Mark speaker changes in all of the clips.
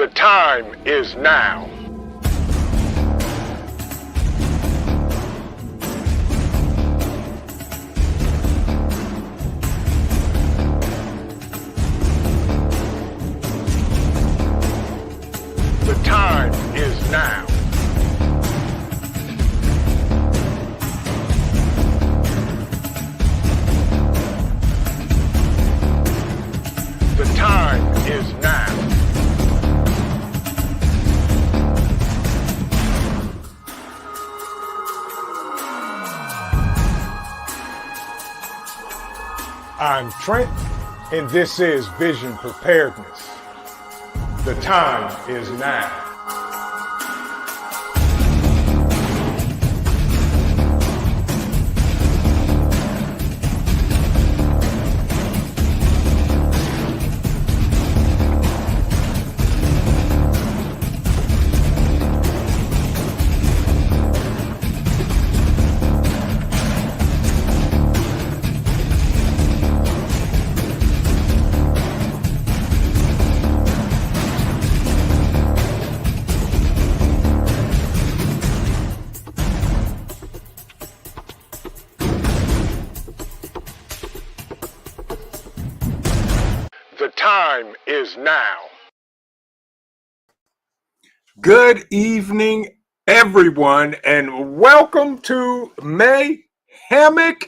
Speaker 1: The time is now. The time is now. The time is now. I'm Trent, and this is Vision Preparedness. The time is now. The time is now. Good evening, everyone, and welcome to Mayhemic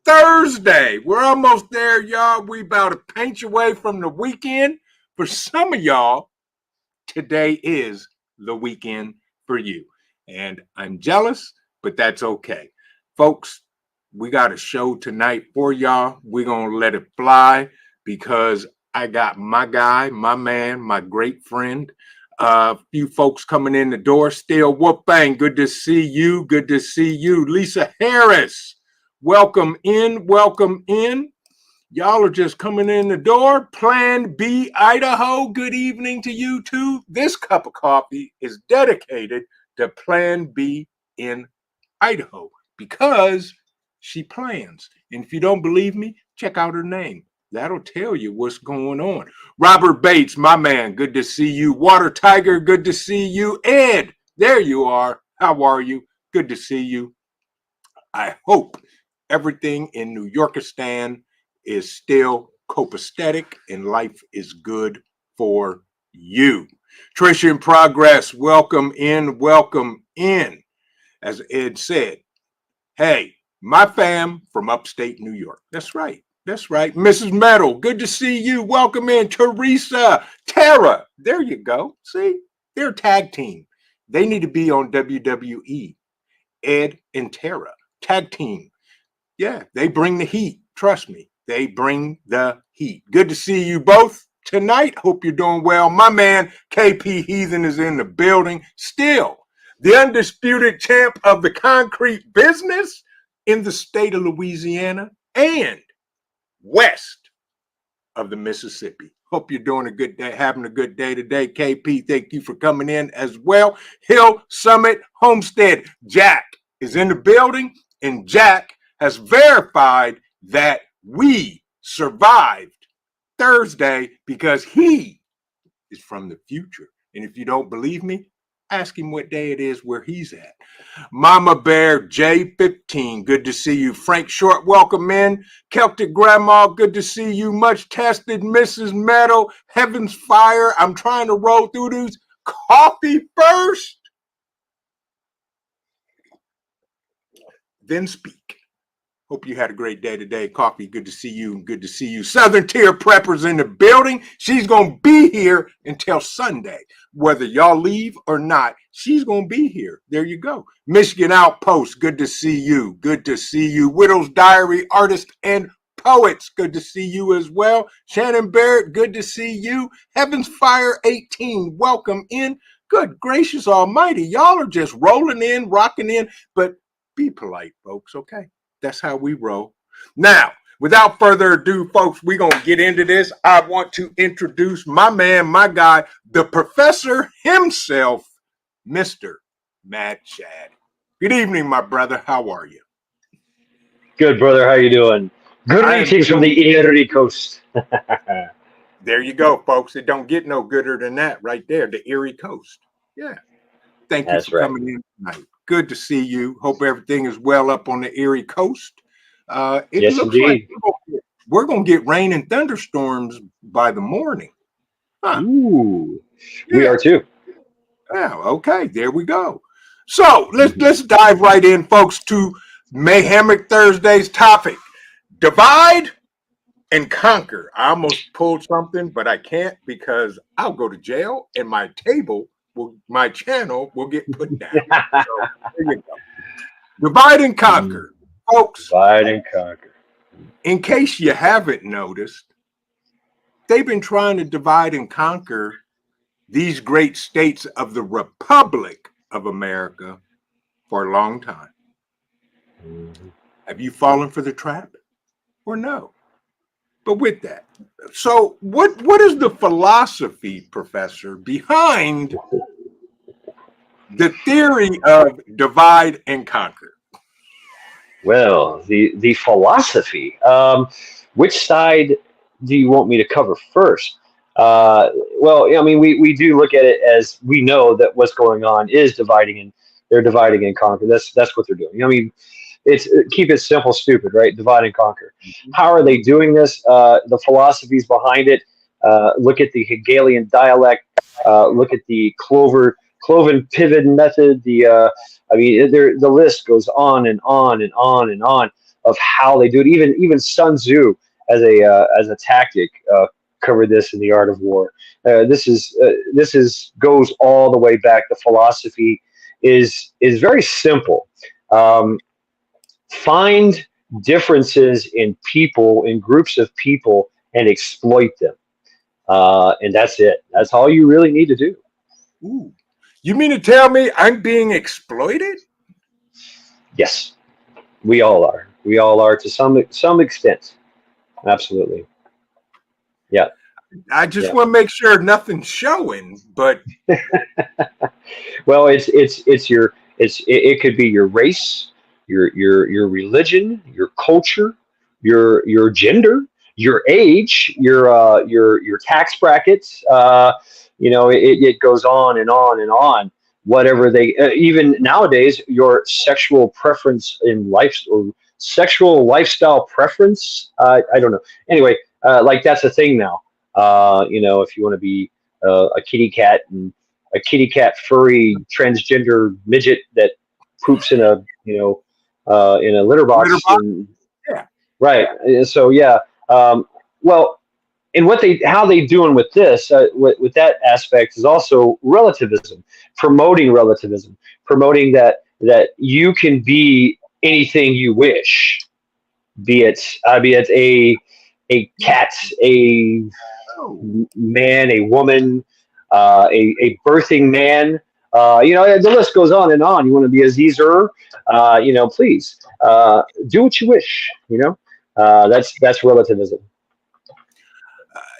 Speaker 1: Thursday. We're almost there, y'all. We about to paint you away from the weekend. For some of y'all, today is the weekend for you. And I'm jealous, but that's okay. Folks, we got a show tonight for y'all. We're going to let it fly because I got my guy, my man, my great friend. A few folks coming in the door still. Whoop bang. Good to see you. Good to see you. Lisa Harris. Welcome in. Welcome in. Y'all are just coming in the door. Plan B, Idaho. Good evening to you too. This cup of coffee is dedicated to Plan B in Idaho because she plans. And if you don't believe me, check out her name. That'll tell you what's going on. Robert Bates, my man, good to see you. Water Tiger, good to see you. Ed, there you are. How are you? Good to see you. I hope everything in New Yorkistan is still copacetic and life is good for you. Tricia in progress, welcome in, welcome in. As Ed said, hey, my fam from upstate New York. That's right. That's right. Mrs. Metal, good to see you. Welcome in. Teresa, Tara. There you go. See, they're a tag team. They need to be on WWE. Ed and Tara, tag team. Yeah, they bring the heat. Trust me, they bring the heat. Good to see you both tonight. Hope you're doing well. My man, KP Heathen, is in the building. Still, the undisputed champ of the concrete business in the state of Louisiana and west of the Mississippi. Hope you're doing a good day, having a good day today. KP, thank you for coming in as well. Hill Summit Homestead. Jack is in the building, and Jack has verified that we survived Thursday because he is from the future. And if you don't believe me, ask him what day it is where he's at. Mama Bear J15, good to see you. Frank Short, welcome in. Celtic Grandma, good to see you. Much tested Mrs. Meadow, Heaven's Fire. I'm trying to roll through these. Coffee first, then speak. Hope you had a great day today. Coffee, good to see you. Good to see you. Southern Tier Preppers in the building. She's going to be here until Sunday. Whether y'all leave or not, she's going to be here. There you go. Michigan Outpost, good to see you. Good to see you. Widow's Diary, artist and poets, good to see you as well. Shannon Barrett, good to see you. Heaven's Fire 18, welcome in. Good gracious almighty. Y'all are just rolling in, rocking in, but be polite, folks, okay? That's how we roll. Now, without further ado, folks, we're going to get into this. I want to introduce my man, my guy, the professor himself, Mr. Mad Shad. Good evening, my brother. How are you?
Speaker 2: Good, brother. How you doing? Greetings from the Erie Coast.
Speaker 1: There you go, folks. It don't get no gooder than that right there, the Erie Coast. Yeah. Thank you
Speaker 2: That's
Speaker 1: for
Speaker 2: right.
Speaker 1: coming in tonight. Good to see you. Hope everything is well up on the Erie Coast. It
Speaker 2: Yes,
Speaker 1: looks like
Speaker 2: indeed.
Speaker 1: we're going to get rain and thunderstorms by the morning. Huh.
Speaker 2: Ooh, we
Speaker 1: Yeah.
Speaker 2: are too.
Speaker 1: Yeah. Okay. There we go. So let's dive right in, folks, to Mayhemic Thursday's topic: divide and conquer. I almost pulled something, but I can't because I'll go to jail and my channel will get put down. So there you go. Divide and conquer. Folks,
Speaker 2: Divide and conquer.
Speaker 1: in case you haven't noticed, they've been trying to divide and conquer these great states of the Republic of America for a long time. Have you fallen for the trap or no? But with that, so what is the philosophy, Professor, behind the theory of divide and conquer?
Speaker 2: Well, the philosophy. Which side do you want me to cover first? Well, I mean, we do look at it as we know that what's going on is dividing and they're dividing and conquer. That's what they're doing. I mean, it's keep it simple, stupid, right? Divide and conquer. How are they doing this? The philosophies behind it. Look at the Hegelian dialect. Look at the Cloven pivot method. I mean, the list goes on and on and on and on of how they do it. Even Sun Tzu, as a tactic, covered this in the Art of War. This is goes all the way back. The philosophy is very simple. Um, Find differences in people, in groups of people, and exploit them. And that's it. That's all you really need to do.
Speaker 1: Ooh. You mean to tell me I'm being exploited?
Speaker 2: Yes, we all are. We all are to some extent. Absolutely. Yeah.
Speaker 1: I just
Speaker 2: Yeah.
Speaker 1: want to make sure nothing's showing, but
Speaker 2: Well, it could be your race, your religion, your culture, your gender, your age, your tax brackets. It goes on and on and on. Whatever they even nowadays, your sexual preference in life or sexual lifestyle preference. I don't know. Anyway, like that's a thing now. If you want to be a kitty cat and a kitty cat furry transgender midget that poops in a litter
Speaker 1: litter
Speaker 2: box
Speaker 1: box?
Speaker 2: and
Speaker 1: Yeah.
Speaker 2: right. So yeah. Well, and how they doing with this with that aspect is also relativism, promoting that you can be anything you wish, be it a cat, a
Speaker 1: Oh.
Speaker 2: man, a woman, a birthing man. The list goes on and on. You want to be a Caesar, please do what you wish. That's relativism.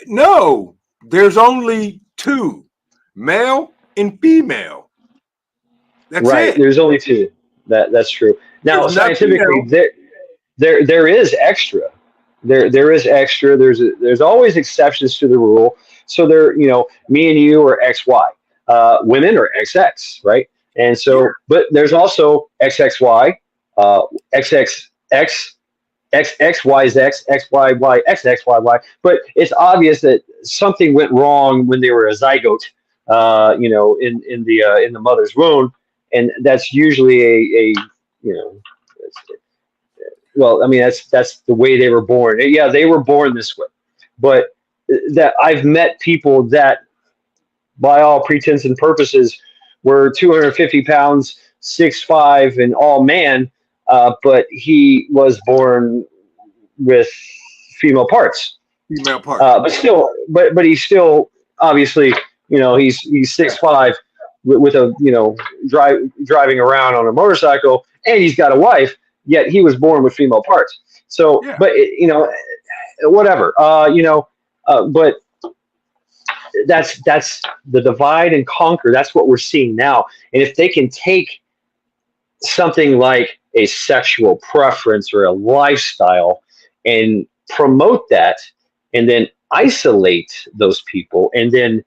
Speaker 1: No, there's only two, male and female. That's
Speaker 2: Right.
Speaker 1: it.
Speaker 2: There's only two. That's true. Now,
Speaker 1: There's nothing
Speaker 2: scientifically,
Speaker 1: else.
Speaker 2: there is extra. There is extra. There's always exceptions to the rule. So me and you are XY. Women are XX, right? And
Speaker 1: Yeah.
Speaker 2: so, but there's also XXY, XXX, XXYZ, XYY, XXYY. But it's obvious that something went wrong when they were a zygote, in the mother's womb, and that's usually you know, well, I mean, that's the way they were born. Yeah, they were born this way, but that I've met people that, by all pretents and purposes, were 250 pounds, 6'5", and all man, but he was born with female parts.
Speaker 1: Female part.
Speaker 2: But he's still obviously, he's 6'5", with a driving around on a motorcycle, and he's got a wife. Yet he was born with female parts. So,
Speaker 1: Yeah.
Speaker 2: but whatever. But that's the divide and conquer. That's what we're seeing now. And if they can take something like a sexual preference or a lifestyle and promote that, and then isolate those people and then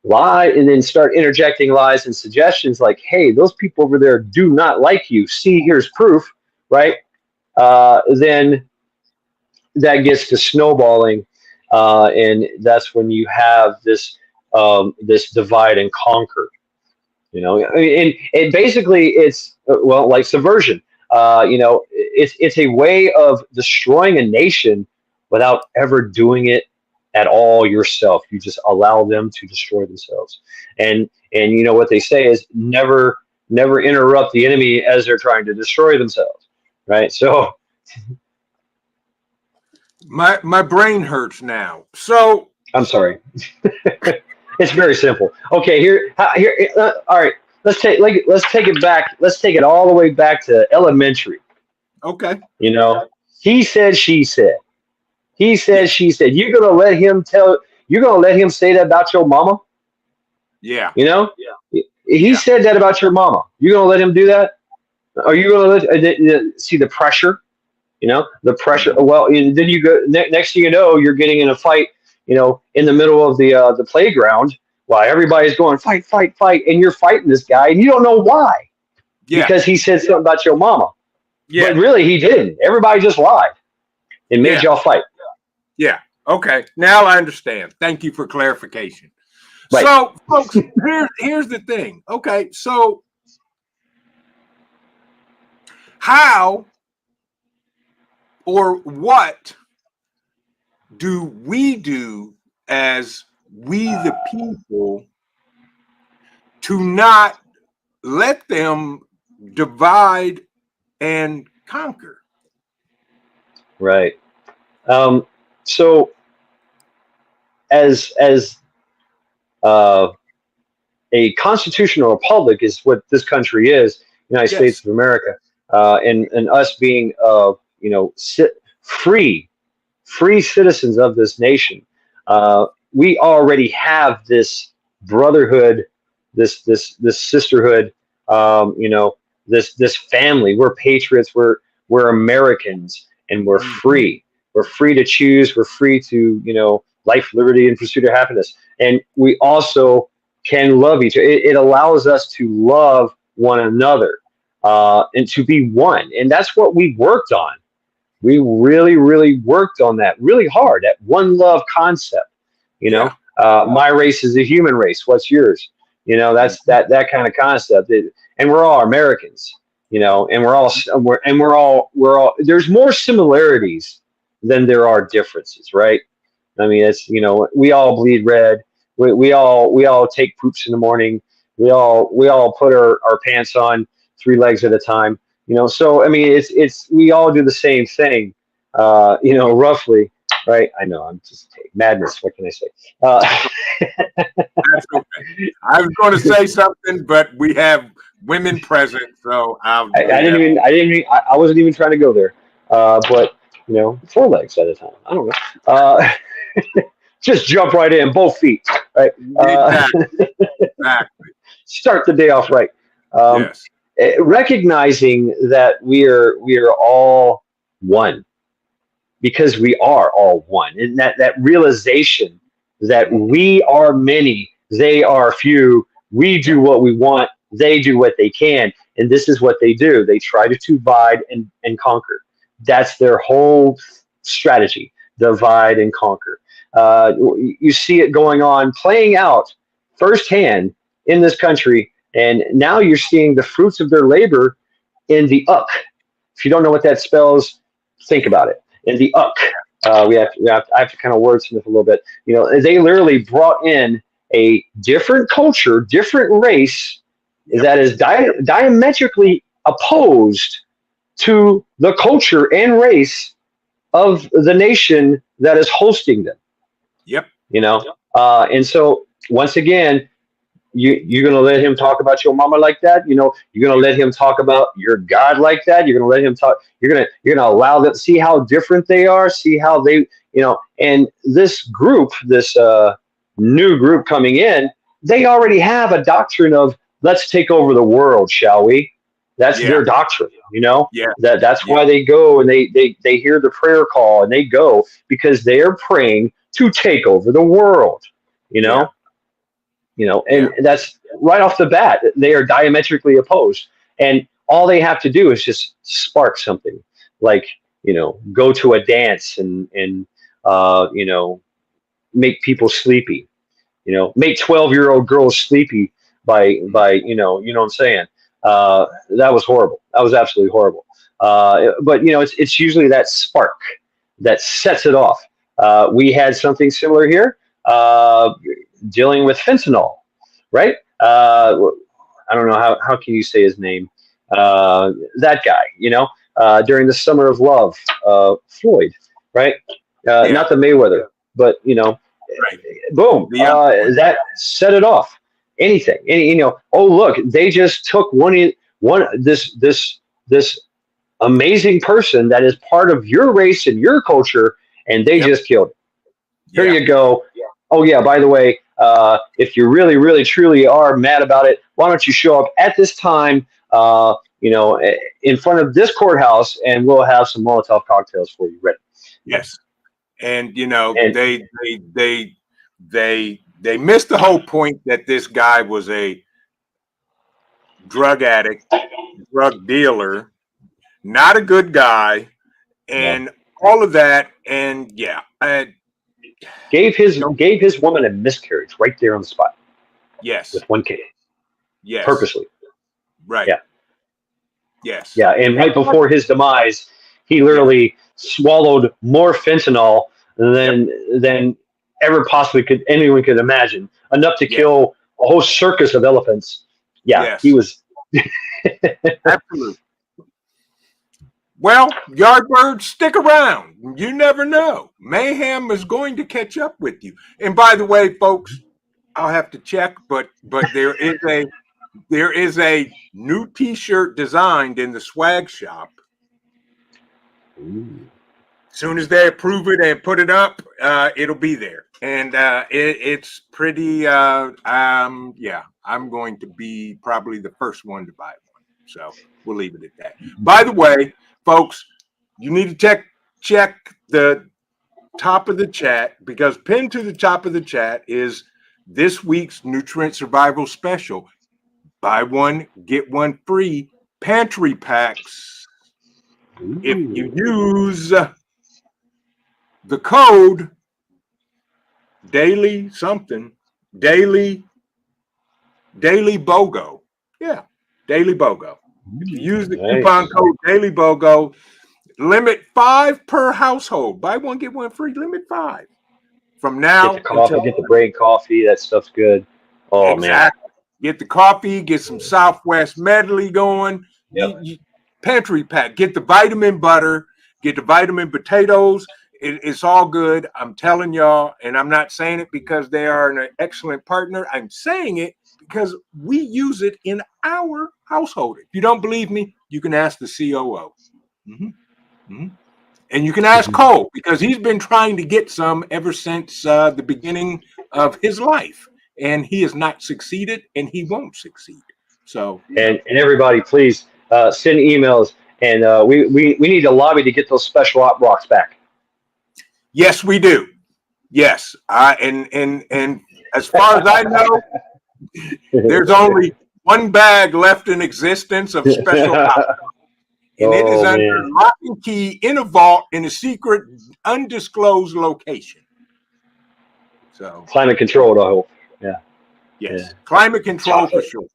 Speaker 2: lie and then start interjecting lies and suggestions like, hey, those people over there do not like you. See, here's proof, right? Then that gets to snowballing, and that's when you have this divide and conquer. And basically it's well, like subversion. It's a way of destroying a nation without ever doing it at all yourself. You just allow them to destroy themselves. And you know what they say is never interrupt the enemy as they're trying to destroy themselves, right? So
Speaker 1: My brain hurts now. So
Speaker 2: I'm sorry. It's very simple. Okay, all right. Let's take it back. Let's take it all the way back to elementary.
Speaker 1: okay.
Speaker 2: He said, she said. He said, she said. You're gonna let him say that about your mama?
Speaker 1: Yeah.
Speaker 2: He said that about your mama. You're gonna let him do that? Are you gonna see the pressure? The pressure. Well, then you go. Next thing you know, you're getting in a fight. In the middle of the playground, while everybody's going fight, fight, fight, and you're fighting this guy, and you don't know why.
Speaker 1: Yeah.
Speaker 2: Because he said something about your mama.
Speaker 1: Yeah.
Speaker 2: But really, he didn't. Everybody just lied and made y'all fight.
Speaker 1: Yeah. Okay. Now I understand. Thank you for clarification.
Speaker 2: Right.
Speaker 1: So, folks, here's the thing. Okay. So, how or what do we do as we the people to not let them divide and conquer?
Speaker 2: Right. So as a constitutional republic is what this country is, United States of America, and us being free citizens of this nation, we already have this brotherhood, this sisterhood, this family. We're patriots. We're Americans, and we're free. We're free to choose. We're free to life, liberty, and pursuit of happiness. And we also can love each other. It allows us to love one another, and to be one. And that's what we worked on. We really, really worked on that really hard, that one love concept. My race is a human race. What's yours? That's that kind of concept. And we're all Americans, and we're all there's more similarities than there are differences, right? I mean, it's we all bleed red. We all take poops in the morning. We all put our pants on 3 legs at a time. So I mean, it's we all do the same thing, roughly, right? I know, I'm just madness. What can I say?
Speaker 1: That's okay. I was going to say something, but we have women present, so I
Speaker 2: wasn't even trying to go there. But 4 legs at a time. I don't know. Just jump right in, both feet, right?
Speaker 1: Exactly.
Speaker 2: Start the day off right.
Speaker 1: Yes.
Speaker 2: Recognizing that we are all one, because we are all one, and that realization that we are many, they are few. We do what we want, they do what they can, and this is what they do. They try to divide and conquer. That's their whole strategy: divide and conquer. You see it going on, playing out firsthand in this country, and now you're seeing the fruits of their labor in the UP. If you don't know what that spells, think about it. In the UP, I have to kind of wordsmith a little bit. They literally brought in a different culture, different race that is diametrically opposed to the culture and race of the nation that is hosting them.
Speaker 1: Yep.
Speaker 2: And so once again, you're going to let him talk about your mama like that? You're going to let him talk about your God like that? You're going to let him talk? You're going to allow them, see how different they are, see how they, and this group, this new group coming in, they already have a doctrine of let's take over the world, shall we? That's their doctrine, That's why they go and they hear the prayer call and they go, because they are praying to take over the world. You know, and that's right off the bat. They are diametrically opposed, and all they have to do is just spark something, like go to a dance and make people sleepy. Make 12-year-old girls sleepy by what I'm saying. That was horrible. That was absolutely horrible. But it's usually that spark that sets it off. We had something similar here, dealing with fentanyl, right? I don't know how can you say his name. That guy, during the Summer of Love, Floyd, right? Not the Mayweather, but
Speaker 1: Right.
Speaker 2: boom, that set it off. Anything, oh look, they just took this amazing person that is part of your race and your culture, and they just killed it. Here you go. Oh yeah, by the way, if you really, really, truly are mad about it, why don't you show up at this time, in front of this courthouse, and we'll have some Molotov cocktails for you ready.
Speaker 1: Yes. And they missed the whole point that this guy was a drug addict, drug dealer, not a good guy, and all of that. And
Speaker 2: gave his woman a miscarriage right there on the spot.
Speaker 1: Yes.
Speaker 2: With one kid.
Speaker 1: Yes.
Speaker 2: Purposely.
Speaker 1: Right.
Speaker 2: Yeah.
Speaker 1: Yes.
Speaker 2: Yeah, and right before his demise, he literally swallowed more fentanyl than ever possibly anyone could imagine, enough to kill a whole circus of elephants. Yeah, he was.
Speaker 1: Absolutely. Well, Yardbirds, stick around. You never know. Mayhem is going to catch up with you. And by the way, folks, I'll have to check, but there is a new T-shirt designed in the swag shop.
Speaker 2: Ooh.
Speaker 1: As soon as they approve it and put it up, it'll be there. And it's pretty. I'm going to be probably the first one to buy one. So we'll leave it at that. By the way, folks, you need to check the top of the chat, because pinned to the top of the chat is this week's Nutrient Survival Special. Buy one, get one free pantry packs. Ooh. If you use the code daily BOGO. Yeah, daily BOGO. If you use the coupon code daily BOGO, limit 5 per household. Buy one, get one free. Limit 5. From now,
Speaker 2: get the coffee, get the brain coffee. That stuff's good. Oh exactly. Man,
Speaker 1: get the coffee. Get some Southwest medley going. Yep. Pantry pack. Get the vitamin butter. Get the vitamin potatoes. It's all good. I'm telling y'all, and I'm not saying it because they are an excellent partner. I'm saying it because we use it in our household. If you don't believe me, you can ask the COO. Mm-hmm. Mm-hmm. And you can ask Cole, because he's been trying to get some ever since the beginning of his life. And he has not succeeded, and he won't succeed. So,
Speaker 2: and everybody, please send emails, and we need to lobby to get those special op rocks back.
Speaker 1: Yes, we do. Yes, and as far as I know, there's only one bag left in existence of special op, and it is under lock and key in a vault in a secret, undisclosed location. So
Speaker 2: climate controlled, I hope. Yeah.
Speaker 1: Yes, yeah. Climate control chocolate. For sure.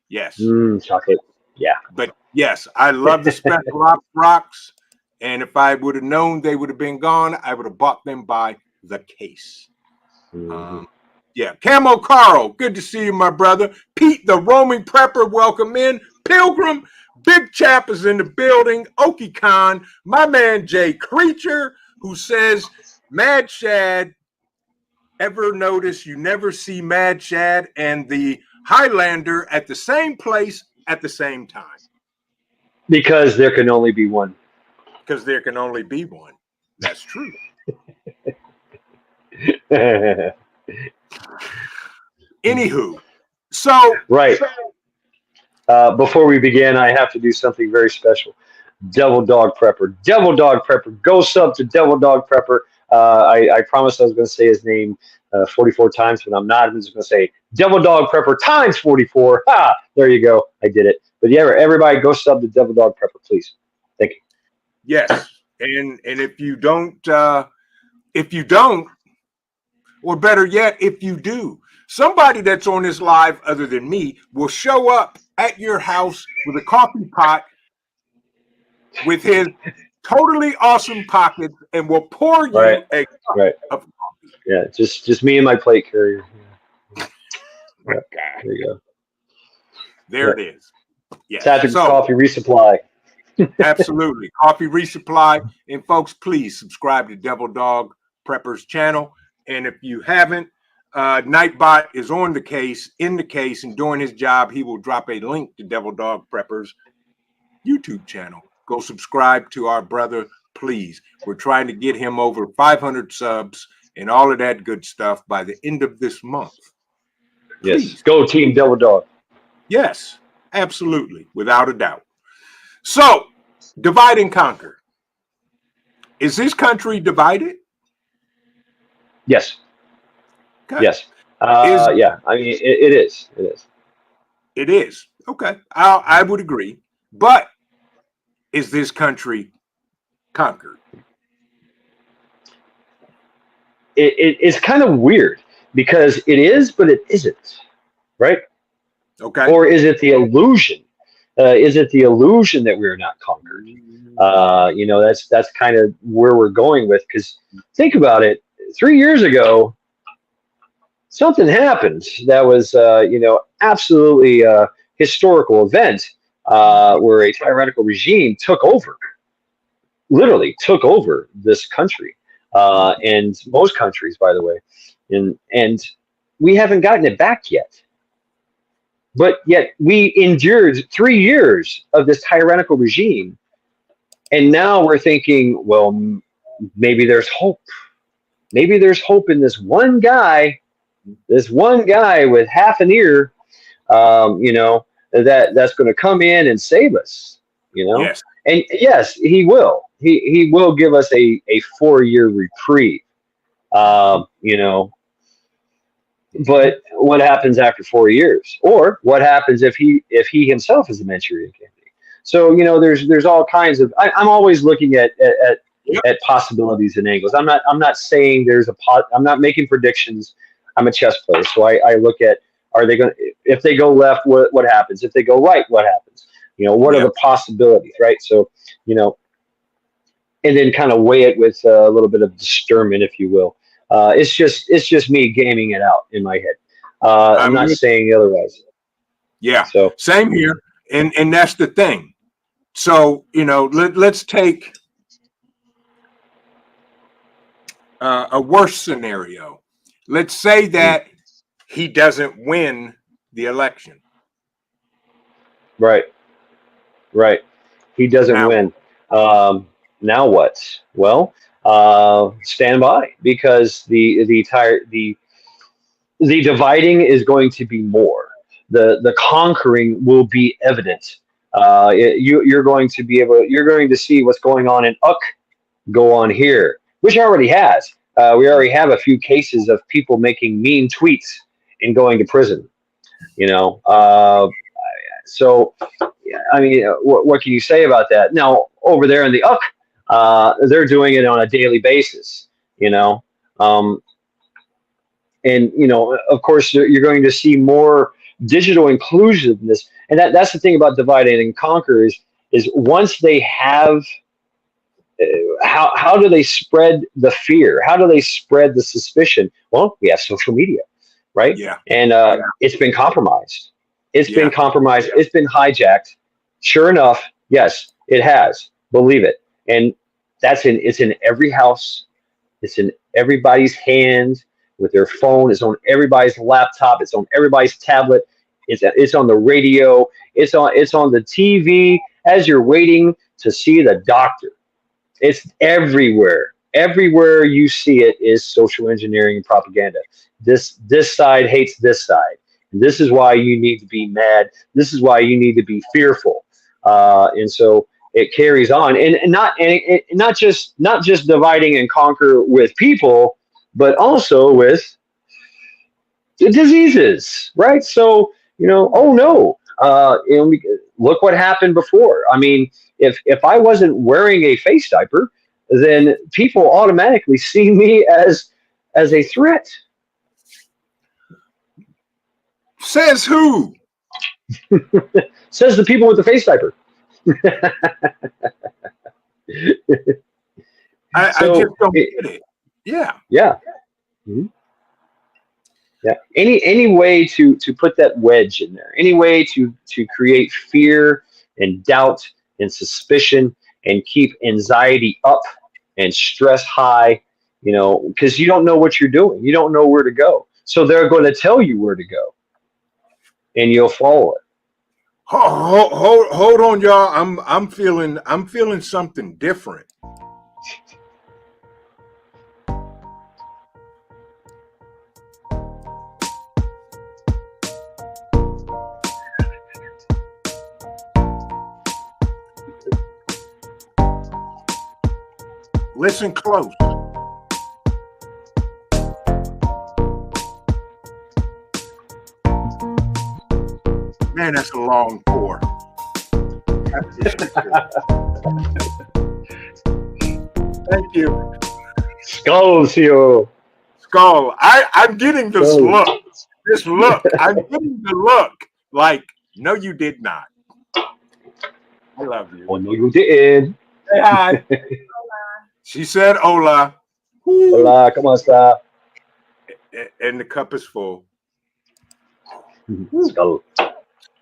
Speaker 1: Yes.
Speaker 2: Chocolate. Yeah.
Speaker 1: But yes, I love the special ops rocks. And if I would have known they would have been gone, I would have bought them by the case. Mm-hmm. Camo Carl, good to see you, my brother. Pete, the roaming prepper, welcome in. Pilgrim, Big Chap is in the building. Okie Khan, my man Jay Creature, who says, Mad Shad, ever notice you never see Mad Shad and the Highlander at the same place at the same time?
Speaker 2: Because there can only be one.
Speaker 1: Because there can only be one. That's true. Anywho, so
Speaker 2: right. Before we begin, I have to do something very special. Devil Dog Prepper. Devil Dog Prepper. Go sub to Devil Dog Prepper. I promised I was going to say his name 44 times, but I'm not. I'm just going to say Devil Dog Prepper times 44. Ha! There you go. I did it. But yeah, everybody go sub to Devil Dog Prepper, please. Thank you.
Speaker 1: Yes, and if you don't, or better yet, if you do, somebody that's on this live other than me will show up at your house with a coffee pot with his totally awesome pockets and will pour you a cup of coffee.
Speaker 2: Yeah, just me and my plate carrier.
Speaker 1: My
Speaker 2: Yeah.
Speaker 1: God.
Speaker 2: There you go.
Speaker 1: There it is.
Speaker 2: Yeah. Tactical Coffee Resupply.
Speaker 1: Absolutely. Coffee Resupply. And folks, please subscribe to Devil Dog Prepper's channel. And if you haven't, Nightbot is in the case, and doing his job. He will drop a link to Devil Dog Prepper's YouTube channel. Go subscribe to our brother, please. We're trying to get him over 500 subs and all of that good stuff by the end of this month. Please.
Speaker 2: Yes. Go Team Devil Dog.
Speaker 1: Yes, absolutely, without a doubt. So, divide and conquer. Is this country divided?
Speaker 2: Yes.
Speaker 1: Okay.
Speaker 2: Yes. Yeah. I mean, it is. It is.
Speaker 1: It is. Okay. I would agree. But is this country conquered?
Speaker 2: It's kind of weird because it is, but it isn't. Right?
Speaker 1: Okay.
Speaker 2: Or is it the illusion? Is it the illusion that we're not conquered? You know, that's kind of where we're going with. Because think about it. 3 years ago, something happened that was, you know, absolutely historical event where a tyrannical regime took over, literally took over this country, and most countries, by the way, and we haven't gotten it back yet. But yet we endured 3 years of this tyrannical regime, and now we're thinking, well, maybe there's hope. Maybe there's hope in this one guy with half an ear, you know, that's going to come in and save us, you know.
Speaker 1: Yes.
Speaker 2: And yes, he will. He will give us a 4-year reprieve, you know. But what happens after 4 years, or what happens if he himself is a Manchurian candidate? So you know, there's all kinds of. I'm always looking at possibilities and angles. I'm not saying there's I'm not making predictions. I'm a chess player, so I look at, are they going to, if they go left, what happens? If they go right, what happens? You know, what are the possibilities, right? So you know, and then kind of weigh it with a little bit of discernment, if you will. It's just me gaming it out in my head. I'm not saying otherwise.
Speaker 1: Yeah.
Speaker 2: So
Speaker 1: same here, and that's the thing. So you know, let's take a worse scenario. Let's say that he doesn't win the election.
Speaker 2: Right. He doesn't win. Now what? Well, stand by, because the dividing is going to be more. The conquering will be evident. You're going to see what's going on in UC go on here, which already has. We already have a few cases of people making mean tweets and going to prison. You know, so I mean, what can you say about that? Now over there in the UC, they're doing it on a daily basis. You know, and you know, of course, you're going to see more digital inclusiveness, and that's the thing about divide and conquer is once they have. How do they spread the fear? How do they spread the suspicion? Well, we have social media, right?
Speaker 1: Yeah.
Speaker 2: And it's been compromised. It's been compromised. It's been hijacked. Sure enough, yes, it has. Believe it. And it's in every house. It's in everybody's hand with their phone. It's on everybody's laptop. It's on everybody's tablet. It's on the radio. It's on the TV as you're waiting to see the doctor. It's everywhere. Everywhere you see it is social engineering and propaganda. This side hates this side. And this is why you need to be mad. This is why you need to be fearful. And so it carries on, and not just dividing and conquer with people, but also with the diseases, right? So, oh no, look what happened before. I mean, if I wasn't wearing a face diaper, then people automatically see me as a threat.
Speaker 1: Says who?
Speaker 2: Says the people with the face diaper.
Speaker 1: I just
Speaker 2: So,
Speaker 1: don't get it. Yeah.
Speaker 2: yeah. Mhm. Yeah. Any way to put that wedge in there, any way to create fear and doubt and suspicion and keep anxiety up and stress high, because you don't know what you're doing. You don't know where to go. So they're going to tell you where to go and you'll follow it.
Speaker 1: Hold on, y'all. I'm feeling something different. Listen close. Man, that's a long pour. Thank you.
Speaker 2: Scolcio.
Speaker 1: Skull. I'm getting this look. This look. I'm getting the look. Like, no, you did not. I love you.
Speaker 2: Oh, no, you didn't.
Speaker 1: Say hi. She said hola.
Speaker 2: Hola, ¿cómo está?
Speaker 1: And the cup is full.
Speaker 2: Skull.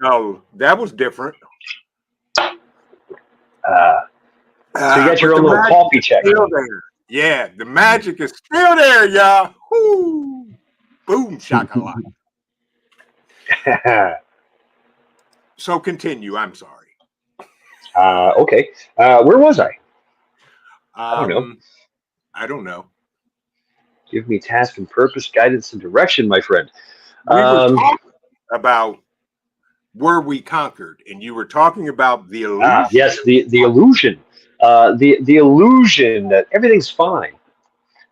Speaker 1: Oh, that was different.
Speaker 2: So you got your
Speaker 1: But
Speaker 2: own
Speaker 1: the
Speaker 2: little
Speaker 1: magic
Speaker 2: coffee
Speaker 1: is
Speaker 2: check.
Speaker 1: still there. Yeah, the magic is still there, y'all. Woo. Boom, shakalaka. So continue. I'm sorry.
Speaker 2: Okay. Where was I? I don't know.
Speaker 1: I don't know.
Speaker 2: Give me task and purpose, guidance and direction, my friend.
Speaker 1: We were talking about were we conquered, and you were talking about the illusion.
Speaker 2: Yes, the illusion. The illusion that everything's fine.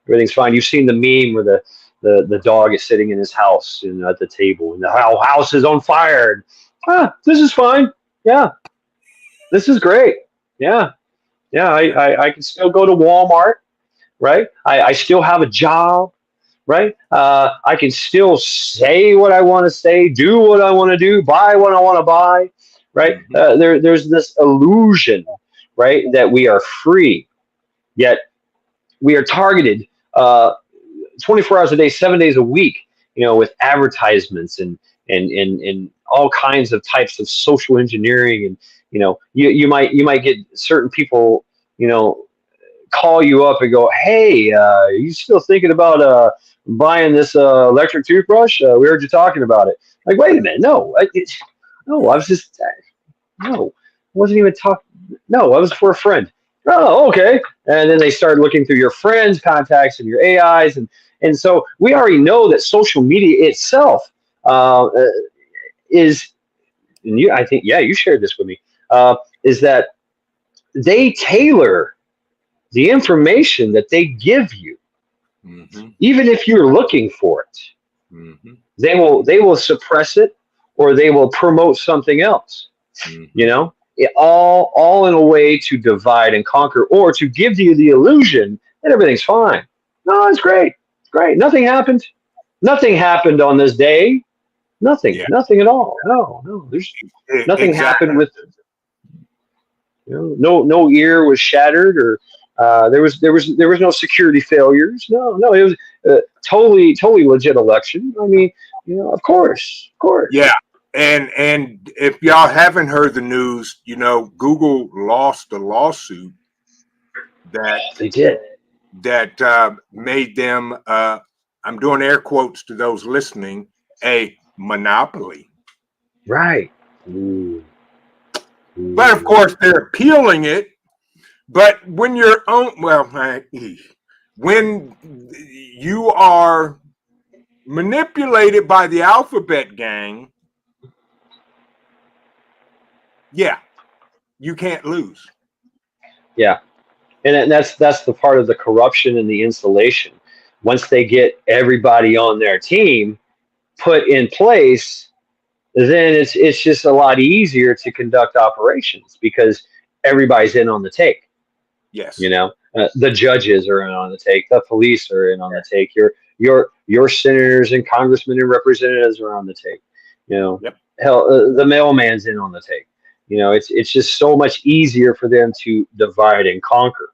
Speaker 2: Everything's fine. You've seen the meme where the dog is sitting in his house and at the table, and the whole house is on fire. This is fine. Yeah, this is great. Yeah, yeah. I can still go to Walmart, right? I still have a job, right? I can still say what I want to say, do what I want to do, buy what I want to buy, right? There's this illusion, right, that we are free, yet we are targeted 24 hours a day, 7 days a week, with advertisements and all kinds of types of social engineering, and you might get certain people, call you up and go, hey, you still thinking about buying this electric toothbrush? We heard you talking about it. Like, wait a minute, no, no, I was just no, I wasn't even talking. No, I was for a friend. Oh, okay. And then they start looking through your friends' contacts and your AIs, and so we already know that social media itself is, and I think, yeah, you shared this with me, is that they tailor the information that they give you, even if you're looking for it. They will suppress it, or they will promote something else. All in a way to divide and conquer, or to give you the illusion that everything's fine. No, it's great. It's great. Nothing happened on this day. Nothing.
Speaker 1: Yeah.
Speaker 2: Nothing at all. No. There's nothing happened with. No ear was shattered, or there was no security failures. No. It was totally legit election. I mean, of course.
Speaker 1: Yeah. And if y'all haven't heard the news, Google lost a lawsuit that
Speaker 2: they did,
Speaker 1: that made them, I'm doing air quotes to those listening, a monopoly.
Speaker 2: Right. Ooh.
Speaker 1: But of course, they're appealing it. But when you're when you are manipulated by the alphabet gang, yeah, you can't lose.
Speaker 2: Yeah, and that's the part of the corruption and the insulation. Once they get everybody on their team put in place, then it's just a lot easier to conduct operations because everybody's in on the take. You
Speaker 1: Yes.
Speaker 2: know, the judges are in on the take, the police are in on the take, your senators and congressmen and representatives are on the take. You know,
Speaker 1: Yep.
Speaker 2: hell, the mailman's in on the take. You know, it's just so much easier for them to divide and conquer.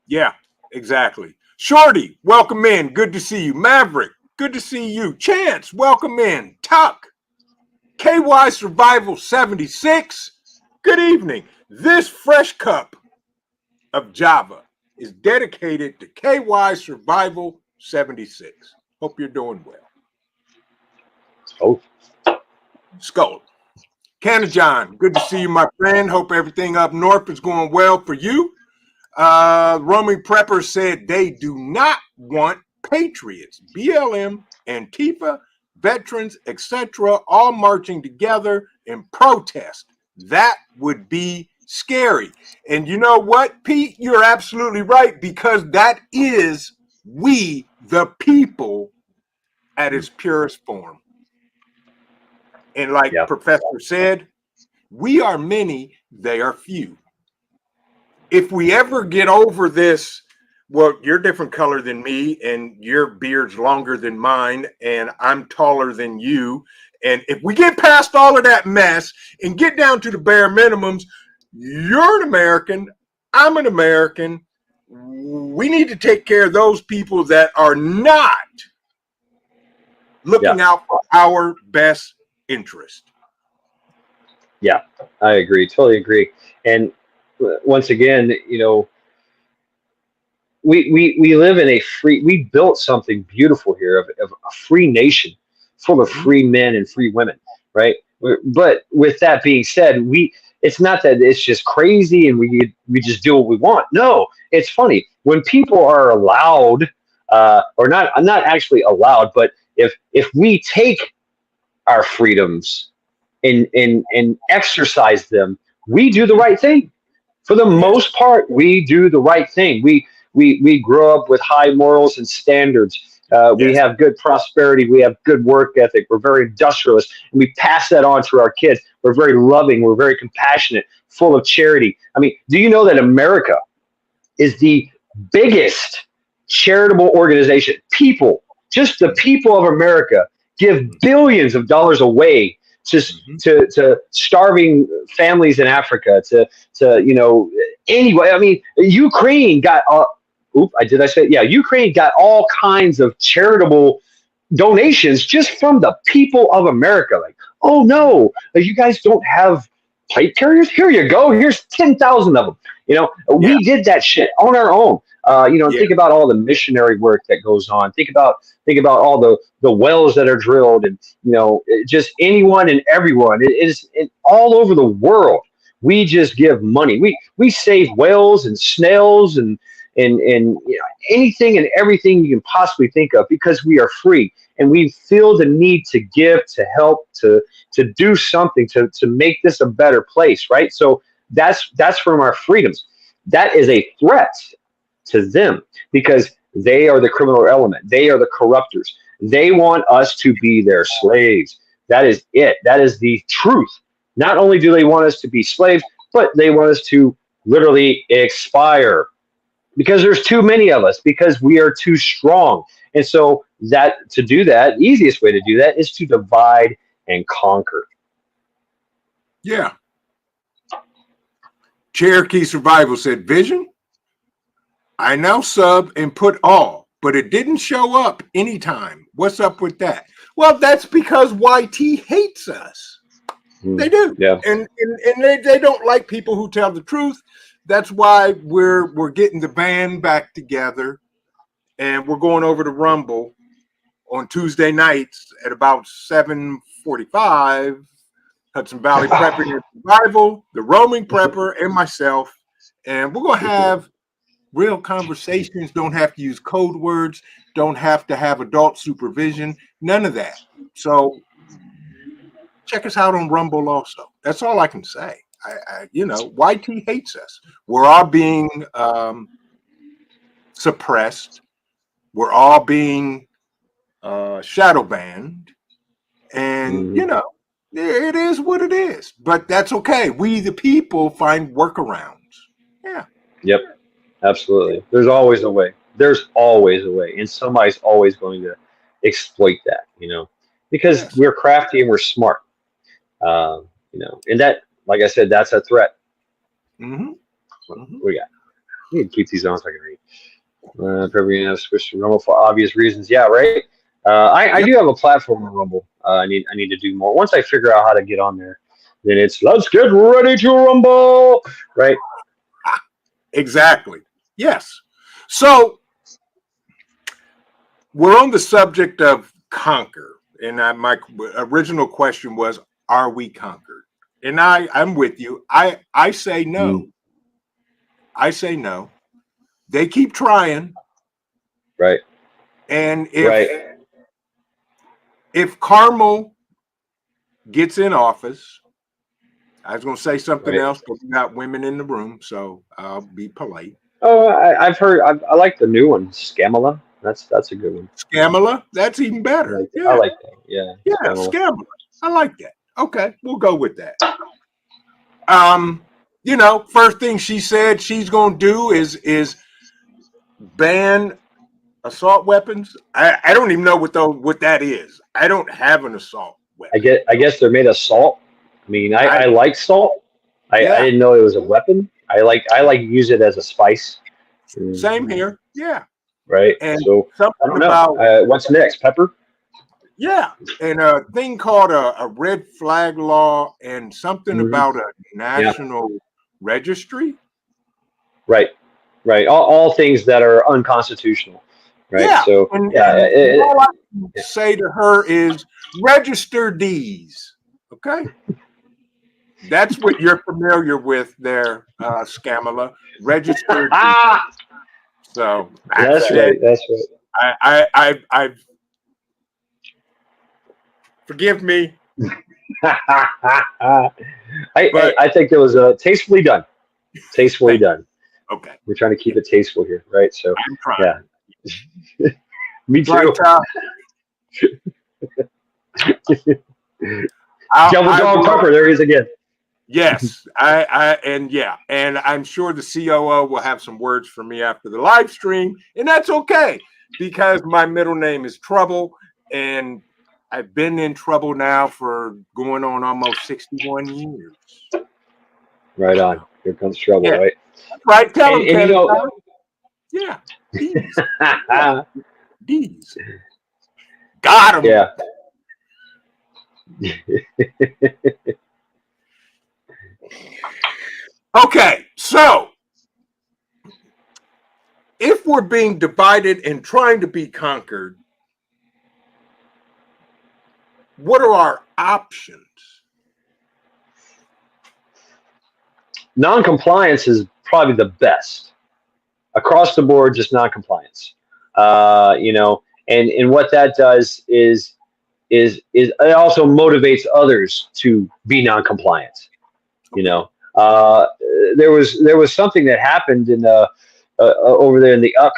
Speaker 1: Yeah, exactly. Shorty, welcome in. Good to see you. Maverick, good to see you. Chance, welcome in. Tuck, KY Survival 76, good evening. This fresh cup of Java is dedicated to KY Survival 76. Hope you're doing well.
Speaker 2: Oh,
Speaker 1: Skull. Canna John, good to see you, my friend. Hope everything up north is going well for you. Roaming Prepper said they do not want patriots, BLM, Antifa, veterans, etc., all marching together in protest. That would be scary. And you know what, Pete? You're absolutely right, because that is we, the people, at its purest form. And like
Speaker 2: yeah,
Speaker 1: Professor said, we are many, they are few. If we ever get over this, well, you're different color than me, and your beard's longer than mine, and I'm taller than you. And if we get past all of that mess and get down to the bare minimums, you're an American, I'm an American. We need to take care of those people that are not
Speaker 2: yeah,
Speaker 1: looking out for our best interest.
Speaker 2: yeah. I agree, totally agree. And once again, you know, we live in a free, we built something beautiful here of a free nation full of
Speaker 1: Mm-hmm.
Speaker 2: free men and free women, right? But with that being said, it's not that it's just crazy and we just do what we want. No, it's funny when people are allowed, or not actually allowed, but if we take our freedoms and exercise them, we do the right thing. For the
Speaker 1: Yes.
Speaker 2: most part, we do the right thing. We grow up with high morals and standards. We
Speaker 1: Yes.
Speaker 2: have good prosperity. We have good work ethic. We're very industrialist, and we pass that on to our kids. We're very loving. We're very compassionate, full of charity. I mean, do you know that America is the biggest charitable organization? People, just the people of America, give billions of dollars away just
Speaker 1: Mm-hmm.
Speaker 2: to starving families in Africa, to anyway. I mean, Ukraine got did I say, yeah, Ukraine got all kinds of charitable donations just from the people of America. Like, oh no, you guys don't have plate carriers? Here you go. Here's 10,000 of them. You know,
Speaker 1: Yeah.
Speaker 2: we did that shit on our own.
Speaker 1: Yeah.
Speaker 2: Think about all the missionary work that goes on. Think about all the wells that are drilled, and just anyone and everyone. It is all over the world. We just give money. We save whales and snails and anything and everything you can possibly think of because we are free and we feel the need to give, to help, to do something to make this a better place, right? So that's from our freedoms. That is a threat to them because they are the criminal element. They are the corruptors. They want us to be their slaves. That is it. That is the truth. Not only do they want us to be slaves, but they want us to literally expire because there's too many of us, because we are too strong. And so that to do that, easiest way to do that is to divide and conquer.
Speaker 1: Yeah. Cherokee Survival said, Vision, I now sub and put all, but it didn't show up anytime. What's up with that? Well, that's because YT hates us. They do.
Speaker 2: Yeah.
Speaker 1: And they don't like people who tell the truth. That's why we're getting the band back together, and we're going over to Rumble on Tuesday nights at about 7:45. Hudson Valley Prepping and Survival, the Roaming Prepper, and myself. And we're going to have real conversations. Don't have to use code words. Don't have to have adult supervision. None of that. So check us out on Rumble also. That's all I can say. YT hates us. We're all being suppressed. We're all being shadow banned, and it is what it is. But that's okay. We, the people, find workarounds. Yeah.
Speaker 2: Yep. Absolutely. There's always a way. There's always a way, and somebody's always going to exploit that. Because
Speaker 1: Yes.
Speaker 2: we're crafty and we're smart. And that, like I said, that's a threat.
Speaker 1: Mm-hmm.
Speaker 2: What do we got? I need to keep these on so I can read. Preparedness switch to Rumble for obvious reasons. Yeah, right. I do have a platform on Rumble. I need to do more. Once I figure out how to get on there, then it's let's get ready to rumble, right?
Speaker 1: Exactly. Yes. So we're on the subject of conquer, and my original question was, are we conquered? And I'm with you. I say no. I say no. They keep trying.
Speaker 2: Right.
Speaker 1: And if Carmel gets in office, I was going to say something else, but we got women in the room, so I'll be polite.
Speaker 2: Oh, I've heard. I like the new one, Scamala. That's a good one.
Speaker 1: Scamala, that's even better.
Speaker 2: I like that. Yeah.
Speaker 1: Yeah, Scamala. I like that. Okay, we'll go with that. First thing she said she's going to do is ban assault weapons. I don't even know what that is. I don't have an assault weapon.
Speaker 2: I guess they're made of salt. I mean, I like salt. I didn't know it was a weapon. I like to use it as a spice.
Speaker 1: Same here. Yeah.
Speaker 2: Right.
Speaker 1: And
Speaker 2: so I don't know. About what's next? Pepper.
Speaker 1: Yeah, and a thing called a red flag law, and something about a national registry.
Speaker 2: Right. All things that are unconstitutional. Right.
Speaker 1: Yeah.
Speaker 2: So
Speaker 1: all I can say to her is register these. Okay. That's what you're familiar with there, Scamala. Register these. So
Speaker 2: that's right. That's right.
Speaker 1: I've forgive me.
Speaker 2: I think it was tastefully done. Tastefully done.
Speaker 1: Okay.
Speaker 2: We're trying to keep it tasteful here, right? So
Speaker 1: I'm trying.
Speaker 2: Yeah. Me too. Double dog pepper. There he is again.
Speaker 1: Yes, and I'm sure the COO will have some words for me after the live stream, and that's okay because my middle name is Trouble, and I've been in trouble now for going on almost 61 years.
Speaker 2: Right on. Here comes trouble, right?
Speaker 1: Right. Tell him, yeah. These. Got him.
Speaker 2: Yeah.
Speaker 1: Okay, so if we're being divided and trying to be conquered, what are our options?
Speaker 2: Non-compliance is probably the best across the board. Just non-compliance, and what that does is it also motivates others to be non-compliant. There was something that happened in over there in the UC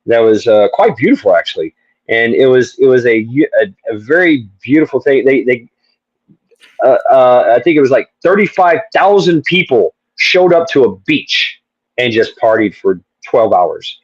Speaker 2: that was quite beautiful actually, and it was a very beautiful thing. They I think it was like 35,000 people showed up to a beach and just partied for 12 hours.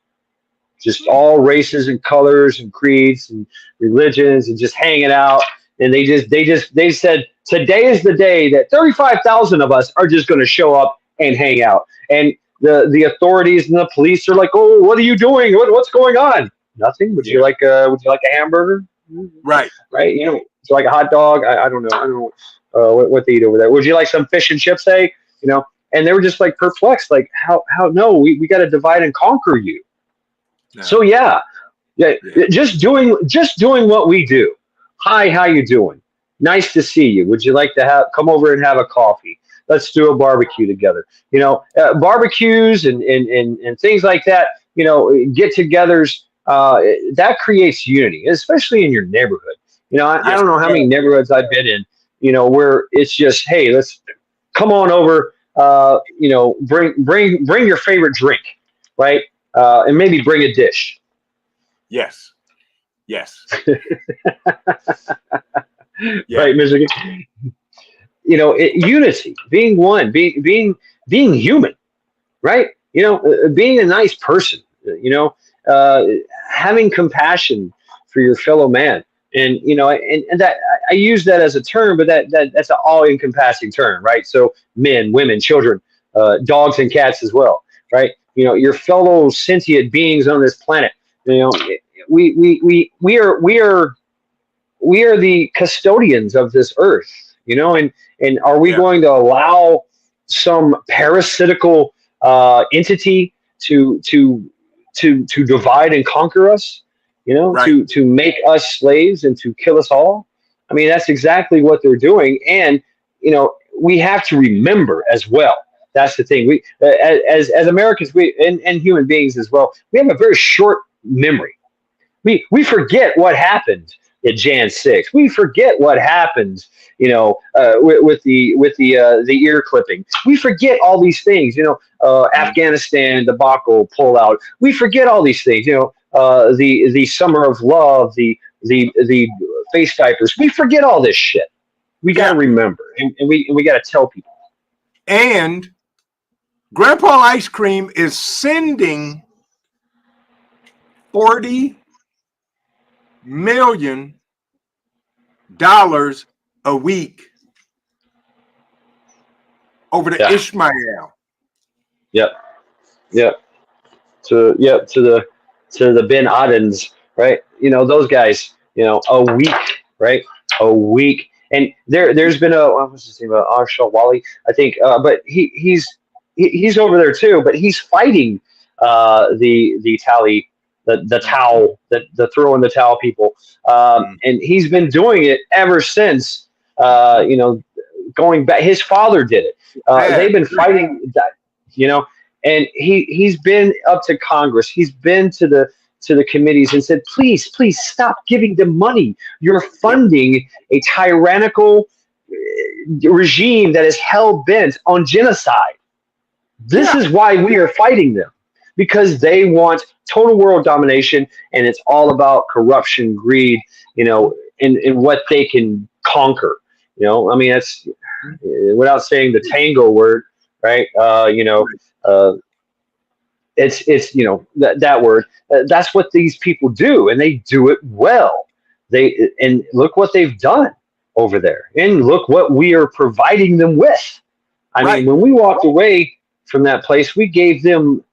Speaker 2: Just all races and colors and creeds and religions and just hanging out. And they said, today is the day that 35,000 of us are just going to show up and hang out. And the authorities and the police are like, oh, what are you doing? What's going on? Nothing. Would you like a hamburger?
Speaker 1: Right.
Speaker 2: Right. Would you like a hot dog? I don't know. What they eat over there. Would you like some fish and chips, hey? And they were just like perplexed, like how no, we got to divide and conquer you. No. So yeah, just doing what we do. Hi, how you doing? Nice to see you. Would you like to come over and have a coffee? Let's do a barbecue together. Barbecues and things like that. Get-togethers. That creates unity, especially in your neighborhood. I don't know how many neighborhoods I've been in. Where it's just, hey, let's come on over. bring your favorite drink, right? And maybe bring a dish.
Speaker 1: Yes. Yes. Yeah.
Speaker 2: Right, Michigan. Unity, being one, being human, right? Being a nice person, uh, having compassion for your fellow man. And that I use that as a term, but that's an all encompassing term, right? So men, women, children, dogs and cats as well, right? Your fellow sentient beings on this planet. You know, we are the custodians of this earth, and are we
Speaker 1: Yeah.
Speaker 2: going to allow some parasitical entity to divide and conquer us,
Speaker 1: Right.
Speaker 2: to make us slaves and to kill us all? I mean, that's exactly what they're doing, and we have to remember as well. That's the thing. We, as Americans, and human beings as well, we have a very short memory. We forget what happened at Jan 6. We forget what happened, with the ear clipping. We forget all these things, Afghanistan debacle, pullout. We forget all these things, the summer of love, the face diapers. We forget all this shit. We got to
Speaker 1: Yeah.
Speaker 2: remember, and we got to tell people.
Speaker 1: And Grandpa Ice Cream is sending $40 million a week over to
Speaker 2: Yeah.
Speaker 1: Ishmael.
Speaker 2: Yep. Yep. To the bin Adens, right? Those guys. A week, right? A week, and there's been what was his name? Arshal Wali, I think. But he's over there too. But he's fighting the tally, the towel, the throw in the towel people, and he's been doing it ever since. Going back, his father did it. They've been fighting that, and he's been up to Congress. He's been to the committees and said, please stop giving them money. You're funding a tyrannical regime that is hell bent on genocide. This is why we are fighting them, because they want total world domination, and it's all about corruption, greed, and what they can conquer. I mean, that's without saying the tango word, right? It's that word. That's what these people do, and they do it well. And look what they've done over there, and look what we are providing them with. I mean, when we walked away from that place, we gave them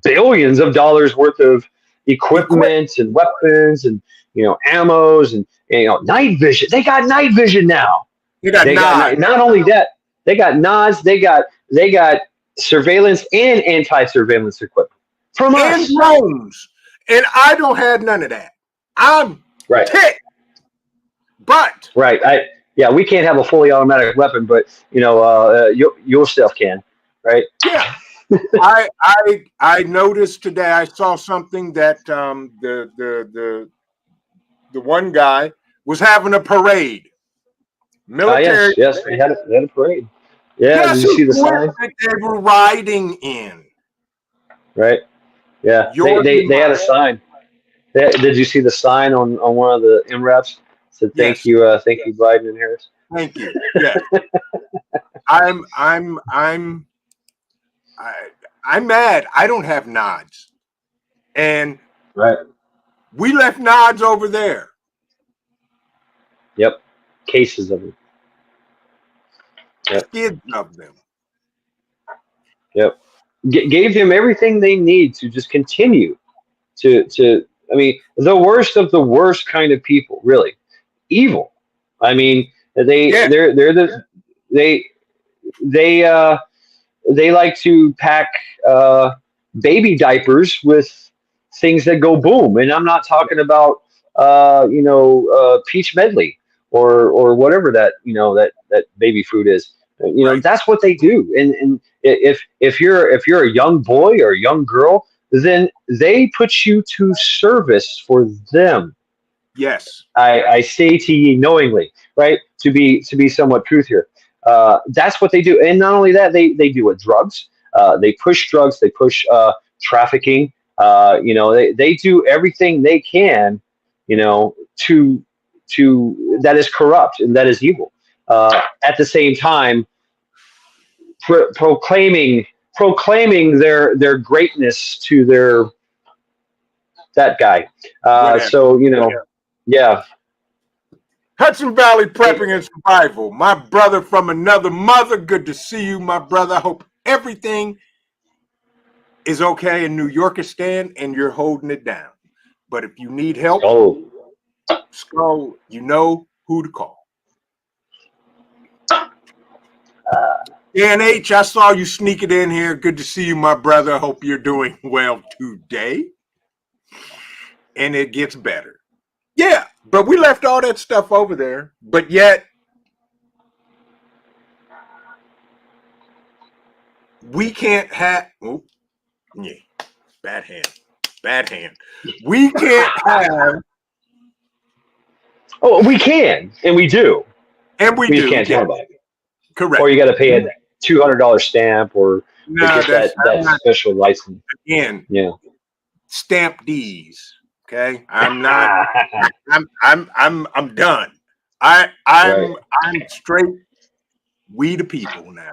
Speaker 2: billions of dollars worth of equipment and weapons and ammos and night vision. They got night vision now.
Speaker 1: They got
Speaker 2: not only that, they got nods. They got surveillance and anti-surveillance equipment from us.
Speaker 1: And drones. And I don't have none of that. I'm ticked. But
Speaker 2: we can't have a fully automatic weapon, but your stuff can, right?
Speaker 1: Yeah. I noticed today. I saw something that the one guy was having a parade. Military.
Speaker 2: Yes, they had a parade. Yeah, did you see the sign?
Speaker 1: They were riding in.
Speaker 2: Right. Yeah, they had a sign. Did you see the sign on one of the MRAPs? Said thank you, Biden and Harris.
Speaker 1: Thank you. Yeah. I'm mad. I don't have nods, and we left nods over there.
Speaker 2: Yep, cases of them. Yep.
Speaker 1: Skids of them.
Speaker 2: Yep. Gave them everything they need to just continue to. I mean, the worst of the worst kind of people, really, evil. I mean, they like to pack baby diapers with things that go boom, and I'm not talking about peach medley or whatever that baby food is. That's what they do. And if you're a young boy or a young girl, then they put you to service for them.
Speaker 1: Yes,
Speaker 2: I say to ye knowingly, right? To be somewhat truth here. That's what they do. And not only that, they do with drugs. They push drugs. They push trafficking. They do everything they can, to that is corrupt and that is evil. At the same time, proclaiming their greatness to that guy. So yeah.
Speaker 1: Hudson Valley Prepping and Survival. My brother from another mother. Good to see you, my brother. I hope everything is okay in New Yorkistan and you're holding it down. But if you need help, Skull, you know who to call. NH, I saw you sneak it in here. Good to see you, my brother. Hope you're doing well today. And it gets better. Yeah, but we left all that stuff over there. But yet, we can't have... Oh, yeah, bad hand. Bad hand. We can't have...
Speaker 2: Oh, we can, and we do.
Speaker 1: And we
Speaker 2: just can't tell about it.
Speaker 1: Correct.
Speaker 2: Or you got to pay a $200 stamp or get that special license.
Speaker 1: Again,
Speaker 2: yeah.
Speaker 1: Stamp D's. Okay, I'm not. I'm done. I'm straight. We the people now,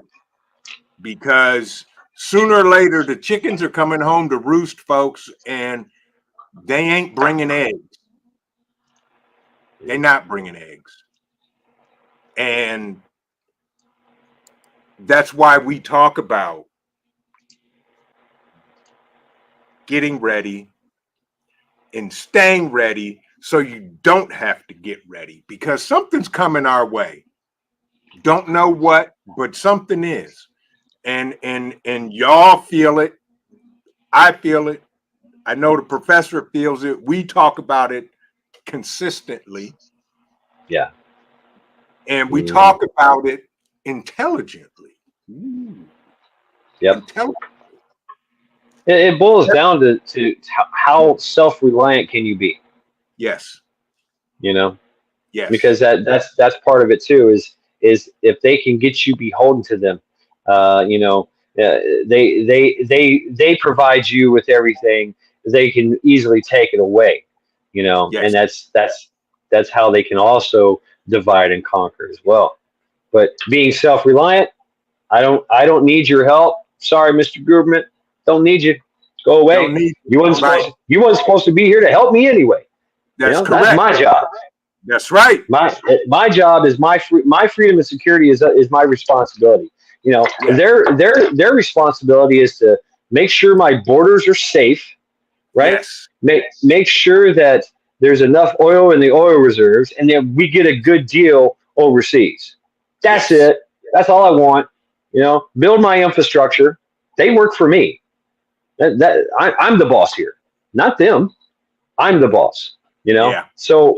Speaker 1: because sooner or later the chickens are coming home to roost, folks, and they ain't bringing eggs. They're not bringing eggs, and that's why we talk about getting ready and staying ready so you don't have to get ready, because something's coming our way. Don't know what, but something is. And y'all feel it. I feel it. I know the professor feels it. We talk about it consistently.
Speaker 2: Yeah.
Speaker 1: And we talk about it intelligently.
Speaker 2: Yep.
Speaker 1: Intelligently.
Speaker 2: It boils down to how self-reliant can you be?
Speaker 1: Yes.
Speaker 2: Yes. Because that's part of it too. Is if they can get you beholden to them, they provide you with everything. They can easily take it away,
Speaker 1: Yes.
Speaker 2: and that's how they can also divide and conquer as well. But being self-reliant, I don't need your help. Sorry, Mr. Government, don't need you. Go away. You wasn't supposed to be here to help me anyway.
Speaker 1: That's correct.
Speaker 2: That's my job.
Speaker 1: That's right.
Speaker 2: My job is my freedom and security is my responsibility. Their responsibility is to make sure my borders are safe, right? Yes. Make sure that there's enough oil in the oil reserves, and that we get a good deal overseas. That's it. That's all I want. Build my infrastructure. They work for me. I'm the boss here, not them. I'm the boss. So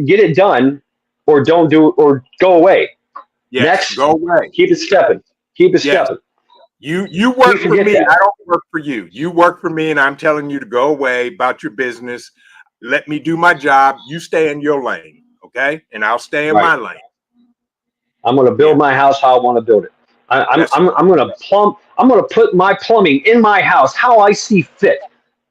Speaker 2: get it done, or don't do, or go away.
Speaker 1: Yes, next,
Speaker 2: go away. Keep it stepping. Keep it stepping.
Speaker 1: You work for me. I don't work for you. You work for me, and I'm telling you to go away about your business. Let me do my job. You stay in your lane, okay? And I'll stay in my lane. I'm
Speaker 2: going to build my house how I want to build it. I'm going to plumb. I'm going to put my plumbing in my house how I see fit.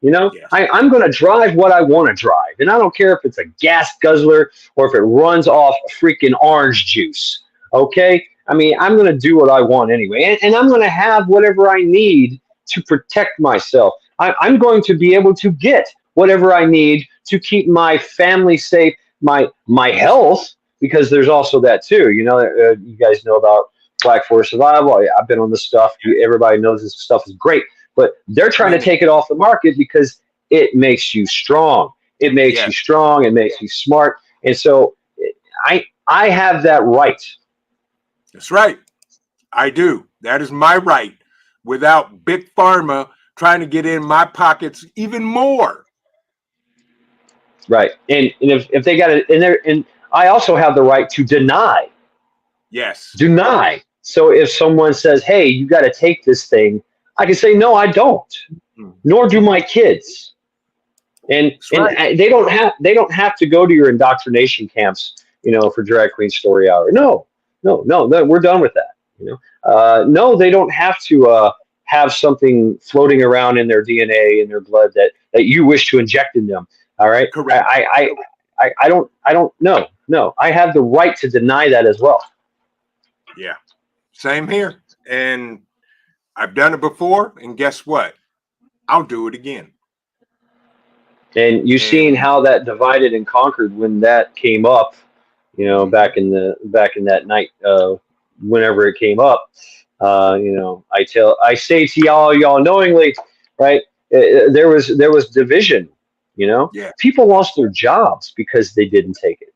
Speaker 2: I'm going to drive what I want to drive, and I don't care if it's a gas guzzler or if it runs off freaking orange juice. Okay, I mean, I'm going to do what I want anyway, and I'm going to have whatever I need to protect myself. I'm going to be able to get whatever I need to keep my family safe, my health, because there's also that too. You guys know about Black Forest Survival. I've been on this stuff. Everybody knows this stuff is great. But they're trying to take it off the market because it makes you strong. It makes you strong. It makes you smart. And so I have that right.
Speaker 1: That's right. I do. That is my right, without Big Pharma trying to get in my pockets even more.
Speaker 2: Right. And if they got it in there, and I also have the right to deny.
Speaker 1: Yes.
Speaker 2: Deny. So if someone says, hey, you got to take this thing, I can say, no, I don't, nor do my kids. And they don't have to go to your indoctrination camps, for Drag Queen Story Hour. No, we're done with that. No, they don't have to have something floating around in their DNA, in their blood, that you wish to inject in them. All right.
Speaker 1: Correct.
Speaker 2: I don't know. No, I have the right to deny that as well.
Speaker 1: Yeah. Same here. And I've done it before. And guess what? I'll do it again.
Speaker 2: And you've seen
Speaker 1: And
Speaker 2: how that divided and conquered when that came up, back in that night, whenever it came up. I say to y'all knowingly, right? There was division.
Speaker 1: yeah.
Speaker 2: People lost their jobs because they didn't take it.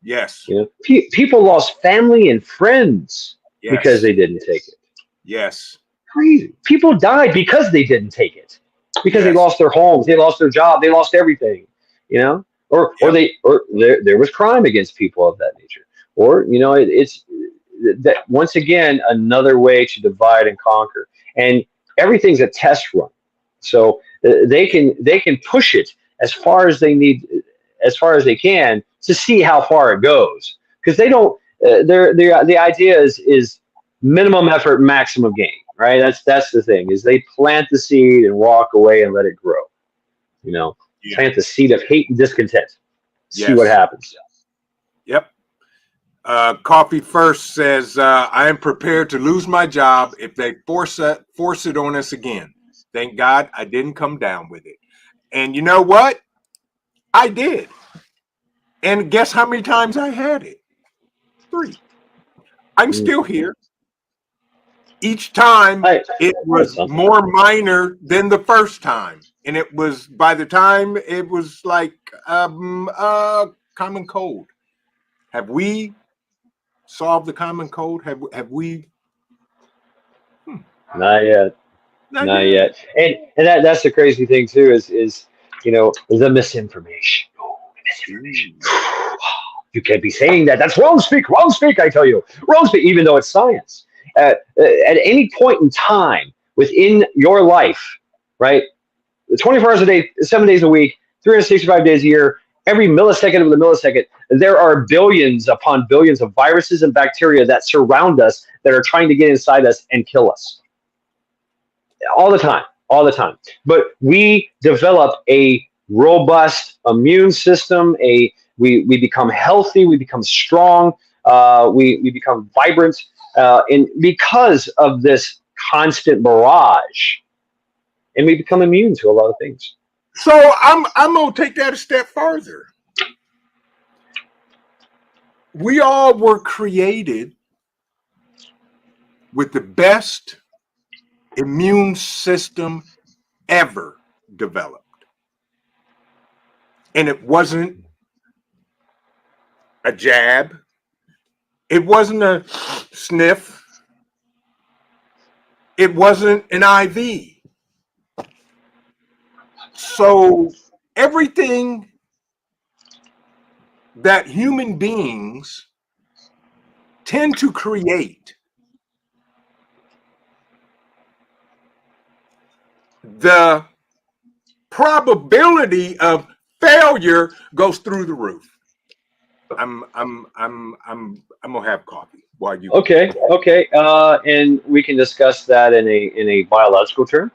Speaker 1: Yes.
Speaker 2: People lost family and friends because
Speaker 1: Yes.
Speaker 2: they didn't take it.
Speaker 1: Yes.
Speaker 2: Crazy. People died because they didn't take it, because they
Speaker 1: Yes.
Speaker 2: lost their homes, they lost their job, they lost everything. Or there was crime against people of that nature. Or it's that, once again, another way to divide and conquer. And everything's a test run, so they can push it as far as they need, as far as they can, to see how far it goes, because they don't. The idea is minimum effort, maximum gain. Right? That's the thing. Is they plant the seed and walk away and let it grow.
Speaker 1: Yeah.
Speaker 2: Plant the seed of hate and discontent. See
Speaker 1: Yes.
Speaker 2: what happens.
Speaker 1: Yep. Coffee First says, I am prepared to lose my job if they force it on us again. Thank God I didn't come down with it. And you know what? I did. And guess how many times I had it? 3. I'm still here. Each time it was more minor than the first time. And it was, by the time it was like common cold. Have we solved the common cold? Have we?
Speaker 2: Not yet. Not yet. And that's the crazy thing too, is the misinformation. Oh, misinformation. You can't be saying that. That's wrong speak. Wrong speak. I tell you, wrong speak. Even though it's science. At any point in time within your life, right? 24 hours a day, 7 days a week, 365 days a year, every millisecond of the millisecond, there are billions upon billions of viruses and bacteria that surround us, that are trying to get inside us and kill us. All the time. But we develop a robust immune system. We become healthy. We become strong. We become vibrant. And because of this constant barrage, and we become immune to a lot of things.
Speaker 1: So I'm gonna take that a step further. We all were created with the best immune system ever developed. And it wasn't a jab. It wasn't a sniff. It wasn't an IV. So everything that human beings tend to create, the probability of failure goes through the roof. I'm gonna have coffee while you.
Speaker 2: Okay. And we can discuss that in a biological term.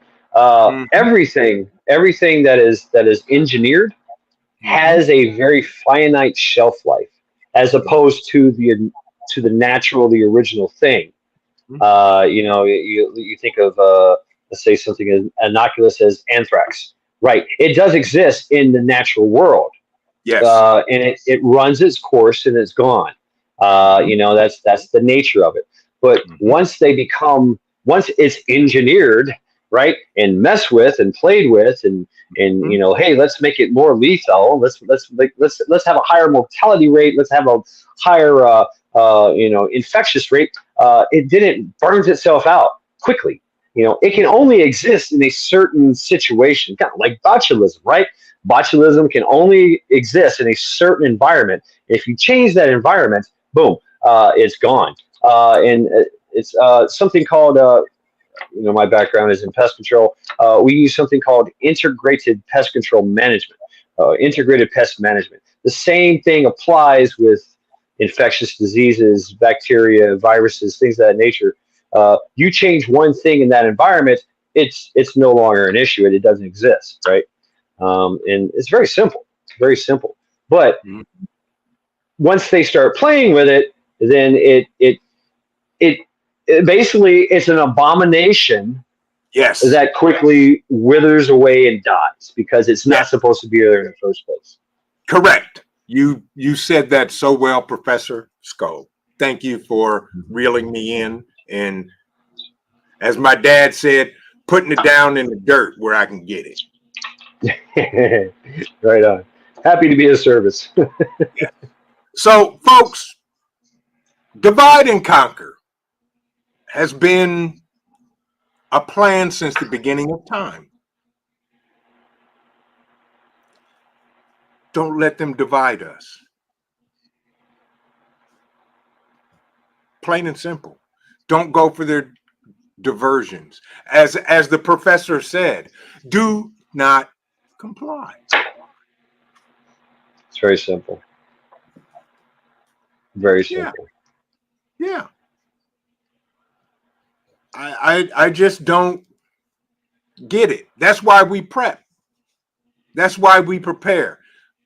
Speaker 2: Everything that is engineered has a very finite shelf life, as opposed to the natural, the original thing. You think of let's say something as innocuous as anthrax. Right. It does exist in the natural world.
Speaker 1: Yes.
Speaker 2: And it runs its course and it's gone. That's the nature of it. But once it's engineered, right, and messed with and played with, and hey, let's make it more lethal. Let's have a higher mortality rate. Let's have a higher infectious rate. It burns itself out quickly. It can only exist in a certain situation, kind of like botulism, right? Botulism can only exist in a certain environment. If you change that environment, boom, it's gone. And it's something called, my background is in pest control. We use something called integrated pest control management, integrated pest management. The same thing applies with, infectious diseases, bacteria, viruses, things of that nature. You change one thing in that environment, it's no longer an issue. It doesn't exist, right? And it's very simple, very simple. But once they start playing with it, then it basically it's an abomination.
Speaker 1: Yes.
Speaker 2: That quickly withers away and dies because it's not supposed to be there in the first place.
Speaker 1: Correct. You said that so well, Professor Skull. Thank you for reeling me in. And as my dad said, putting it down in the dirt where I can get
Speaker 2: it. Right on. Happy to be of service.
Speaker 1: Yeah. So, folks, divide and conquer has been a plan since the beginning of time. Don't let them divide us. Plain and simple. Don't go for their diversions. As the professor said, do not comply.
Speaker 2: It's very simple. Very simple.
Speaker 1: Yeah. I just don't get it. That's why we prep. That's why we prepare.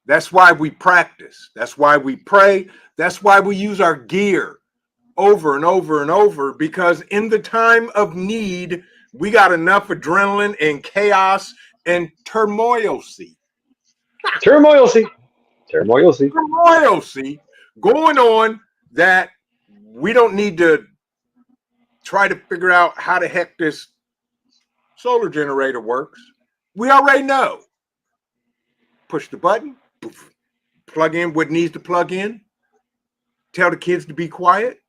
Speaker 1: That's why we practice. That's why we pray. That's why we use our gear over and over and over, because in the time of need, we got enough adrenaline and chaos and turmoil going on that we don't need to try to figure out how the heck this solar generator works. We already know. Push the button, poof, plug in what needs to plug in, tell the kids to be quiet,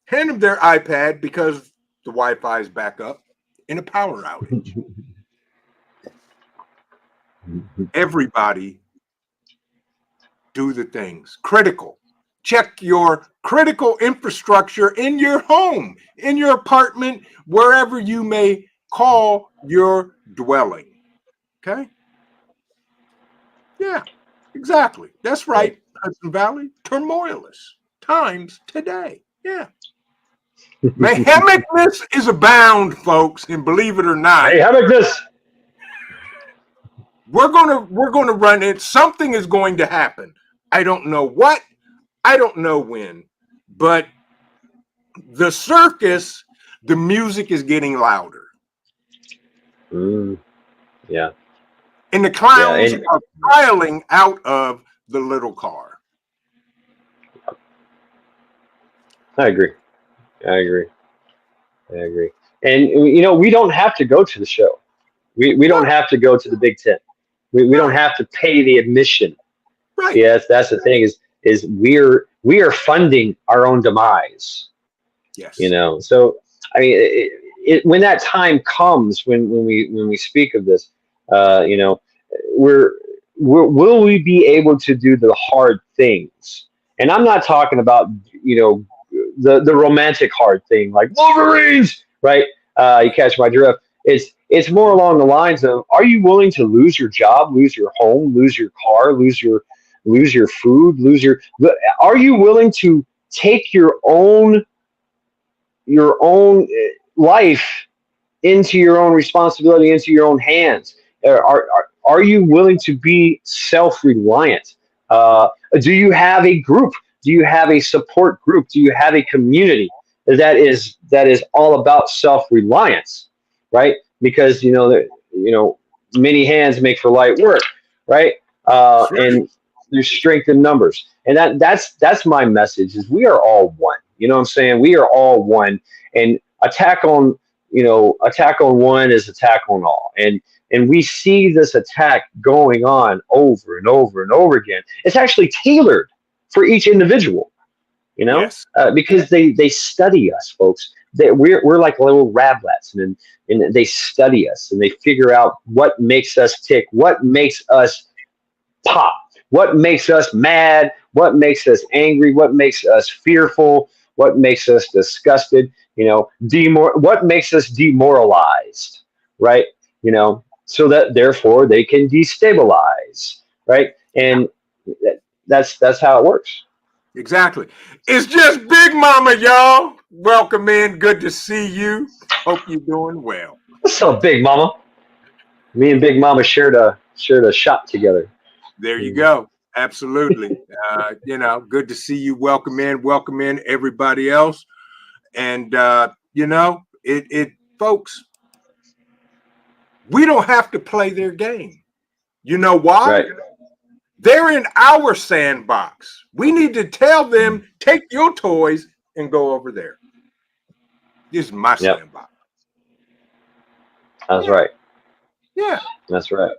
Speaker 1: hand them their iPad because the Wi-Fi is back up in a power outage. Everybody do the things. Critical. Check your critical infrastructure in your home, in your apartment, wherever you may call your dwelling. Okay? Yeah, exactly. That's right, Hudson Valley. Turmoilous times today. Yeah. Mayhemicness is abound, folks, and believe it or not,
Speaker 2: Mayhemicness.
Speaker 1: We're gonna run it. Something is going to happen. I don't know what. I don't know when. But the circus, the music is getting louder.
Speaker 2: Yeah.
Speaker 1: And the clowns are piling out of the little car.
Speaker 2: I agree. And we don't have to go to the show. We don't have to go to the Big Tent. We don't have to pay the admission.
Speaker 1: Right.
Speaker 2: See, that's the thing is we are funding our own demise.
Speaker 1: Yes.
Speaker 2: So I mean, when that time comes, when we speak of this, will we be able to do the hard things? And I'm not talking about the romantic hard thing like Wolverines, right? You catch my drift. It's more along the lines of: are you willing to lose your job, lose your home, lose your car, lose your food, Are you willing to take your own life into your own responsibility, into your own hands? Are you willing to be self-reliant? Do you have a group? Do you have a support group? Do you have a community that is all about self-reliance, right? Because many hands make for light work, right? And there's strength in numbers, and that's my message: is we are all one. You know what I'm saying? We are all one, and attack on one is attack on all, and we see this attack going on over and over and over again. It's actually tailored for each individual,
Speaker 1: Yes.
Speaker 2: because they study us, folks. We're like little rablets, and they study us, and they figure out what makes us tick, what makes us pop, what makes us mad, what makes us angry, what makes us fearful, what makes us disgusted, what makes us demoralized, right? So that therefore they can destabilize, right? And that's how it works.
Speaker 1: Exactly. It's just Big Mama, y'all. Welcome in. Good to see you. Hope you're doing well.
Speaker 2: What's up, Big Mama? Me and Big Mama shared a shot together.
Speaker 1: There you
Speaker 2: Mm.
Speaker 1: go. Absolutely. Good to see you. Welcome in. Welcome in everybody else. And it folks, we don't have to play their game. You know why?
Speaker 2: Right.
Speaker 1: They're in our sandbox. We need to tell them, take your toys and go over there. This is my
Speaker 2: Yep.
Speaker 1: sandbox.
Speaker 2: That's
Speaker 1: Yeah.
Speaker 2: right.
Speaker 1: Yeah.
Speaker 2: That's right.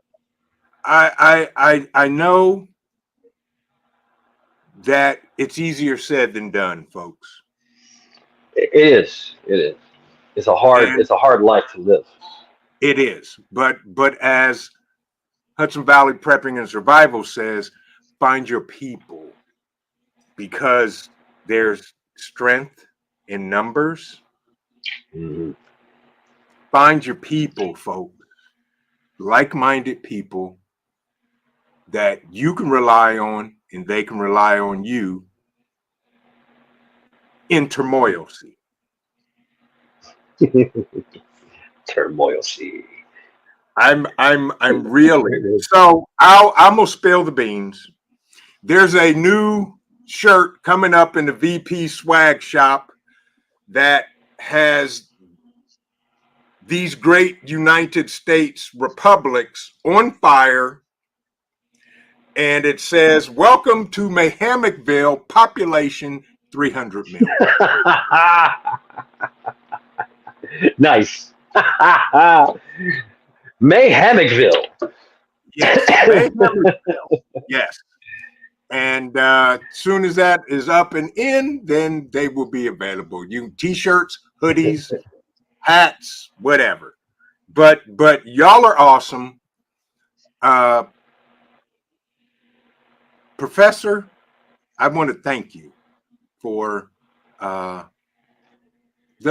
Speaker 1: I know that it's easier said than done, folks.
Speaker 2: It is. It is.
Speaker 1: And
Speaker 2: It's a hard life to live.
Speaker 1: it is. But as Hudson Valley Prepping and Survival says, find your people, because there's strength in numbers.
Speaker 2: Mm-hmm.
Speaker 1: Find your people, folks. Like-minded people that you can rely on and they can rely on you in turmoil.
Speaker 2: Turmoil sea.
Speaker 1: I'm really so I'm gonna spill the beans. There's a new shirt coming up in the VP swag shop that has these great United States republics on fire, and it says, "Welcome to Mayhemicville, population 300 million."
Speaker 2: Nice. Mayhemicville.
Speaker 1: Yes, Mayhemicville. Yes. And soon as that is up and in, then they will be available. You t-shirts, hoodies, hats, whatever. But y'all are awesome. Professor, I want to thank you for the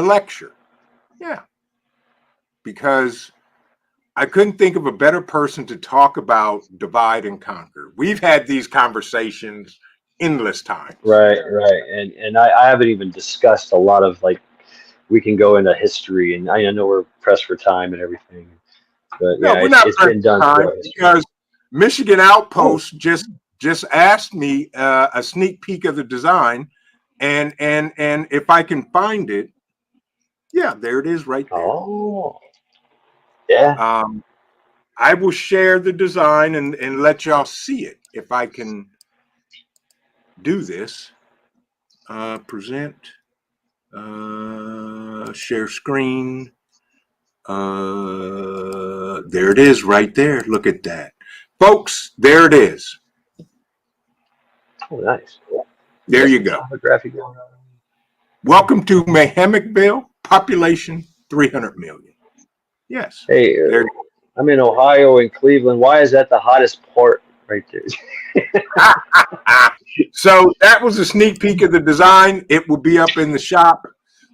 Speaker 1: lecture. Yeah. Because I couldn't think of a better person to talk about divide and conquer. We've had these conversations endless times.
Speaker 2: Right, right. And I haven't even discussed a lot of, like, we can go into history, and I know we're pressed for time and everything. But
Speaker 1: No,
Speaker 2: yeah,
Speaker 1: we're not
Speaker 2: it's
Speaker 1: pressed
Speaker 2: been
Speaker 1: for
Speaker 2: done
Speaker 1: time
Speaker 2: throughout history.
Speaker 1: because Michigan
Speaker 2: Oh,
Speaker 1: Outpost just asked me a sneak peek of the design, and if I can find it, yeah, there it is right there.
Speaker 2: oh, yeah.
Speaker 1: Um, I will share the design and let y'all see it if I can do this. Present, share screen. There it is right there. Look at that, folks. There it is.
Speaker 2: Oh, nice. You
Speaker 1: There
Speaker 2: got
Speaker 1: you
Speaker 2: some
Speaker 1: go.
Speaker 2: topography going on.
Speaker 1: Welcome to Mayhemicville, population 300 million. Yes,
Speaker 2: Hey,
Speaker 1: there.
Speaker 2: I'm in Ohio and Cleveland. Why is that the hottest part right there?
Speaker 1: So that was a sneak peek of the design. It will be up in the shop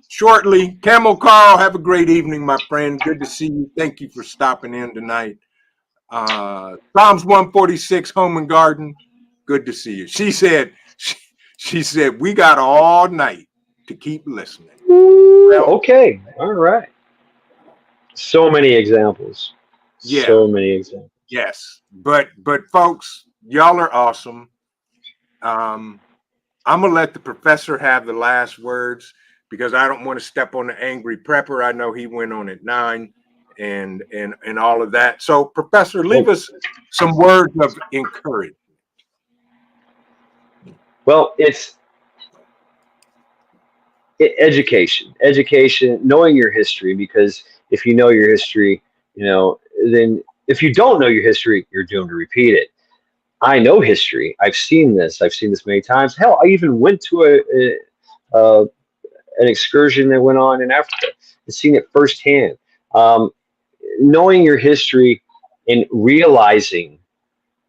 Speaker 1: shortly. Camel Carl, have a great evening, my friend. Good to see you. Thank you for stopping in tonight. Psalms 146, Home and Garden. Good to see you. She said, we got all night to keep listening.
Speaker 2: Ooh,
Speaker 1: Well,
Speaker 2: okay, all right. So many examples.
Speaker 1: yeah.
Speaker 2: So many examples.
Speaker 1: Yes, but folks, y'all are awesome. I'm gonna let the professor have the last words because I don't want to step on the angry prepper. I know he went on at 9 and all of that. So, professor, leave
Speaker 2: Well,
Speaker 1: us some words of encouragement.
Speaker 2: well, it's education, knowing your history, because if you know your history, then if you don't know your history, you're doomed to repeat it. I know history. I've seen this. I've seen this many times. Hell, I even went to a an excursion that went on in Africa and seen it firsthand. Um, Knowing your history and realizing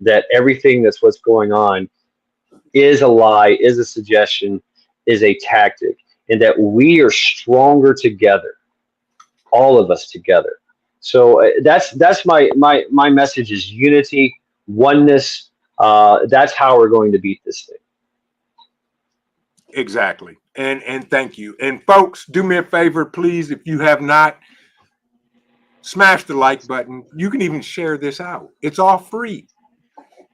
Speaker 2: that everything that's what's going on is a lie, is a suggestion, is a tactic, and that we are stronger together, all of us together. So that's my message is unity, oneness. That's how we're going to beat this thing.
Speaker 1: Exactly. And thank you. And folks, do me a favor, please, if you have not, smash the like button. You can even share this out. It's all free.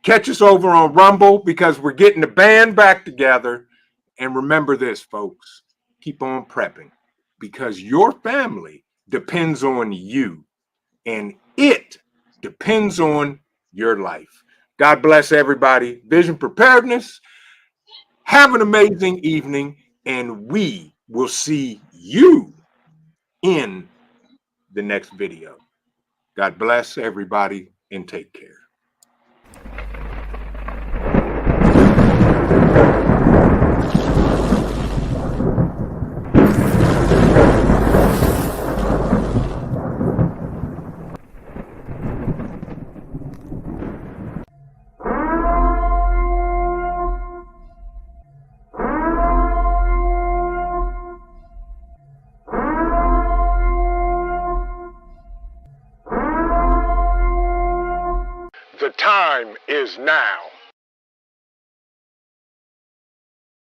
Speaker 1: Catch us over on Rumble because we're getting the band back together. And remember this, folks, keep on prepping because your family depends on you and it depends on your life. God bless everybody. Vision Preparedness. Have an amazing evening, and we will see you in the next video. God bless everybody and take care. The time is now.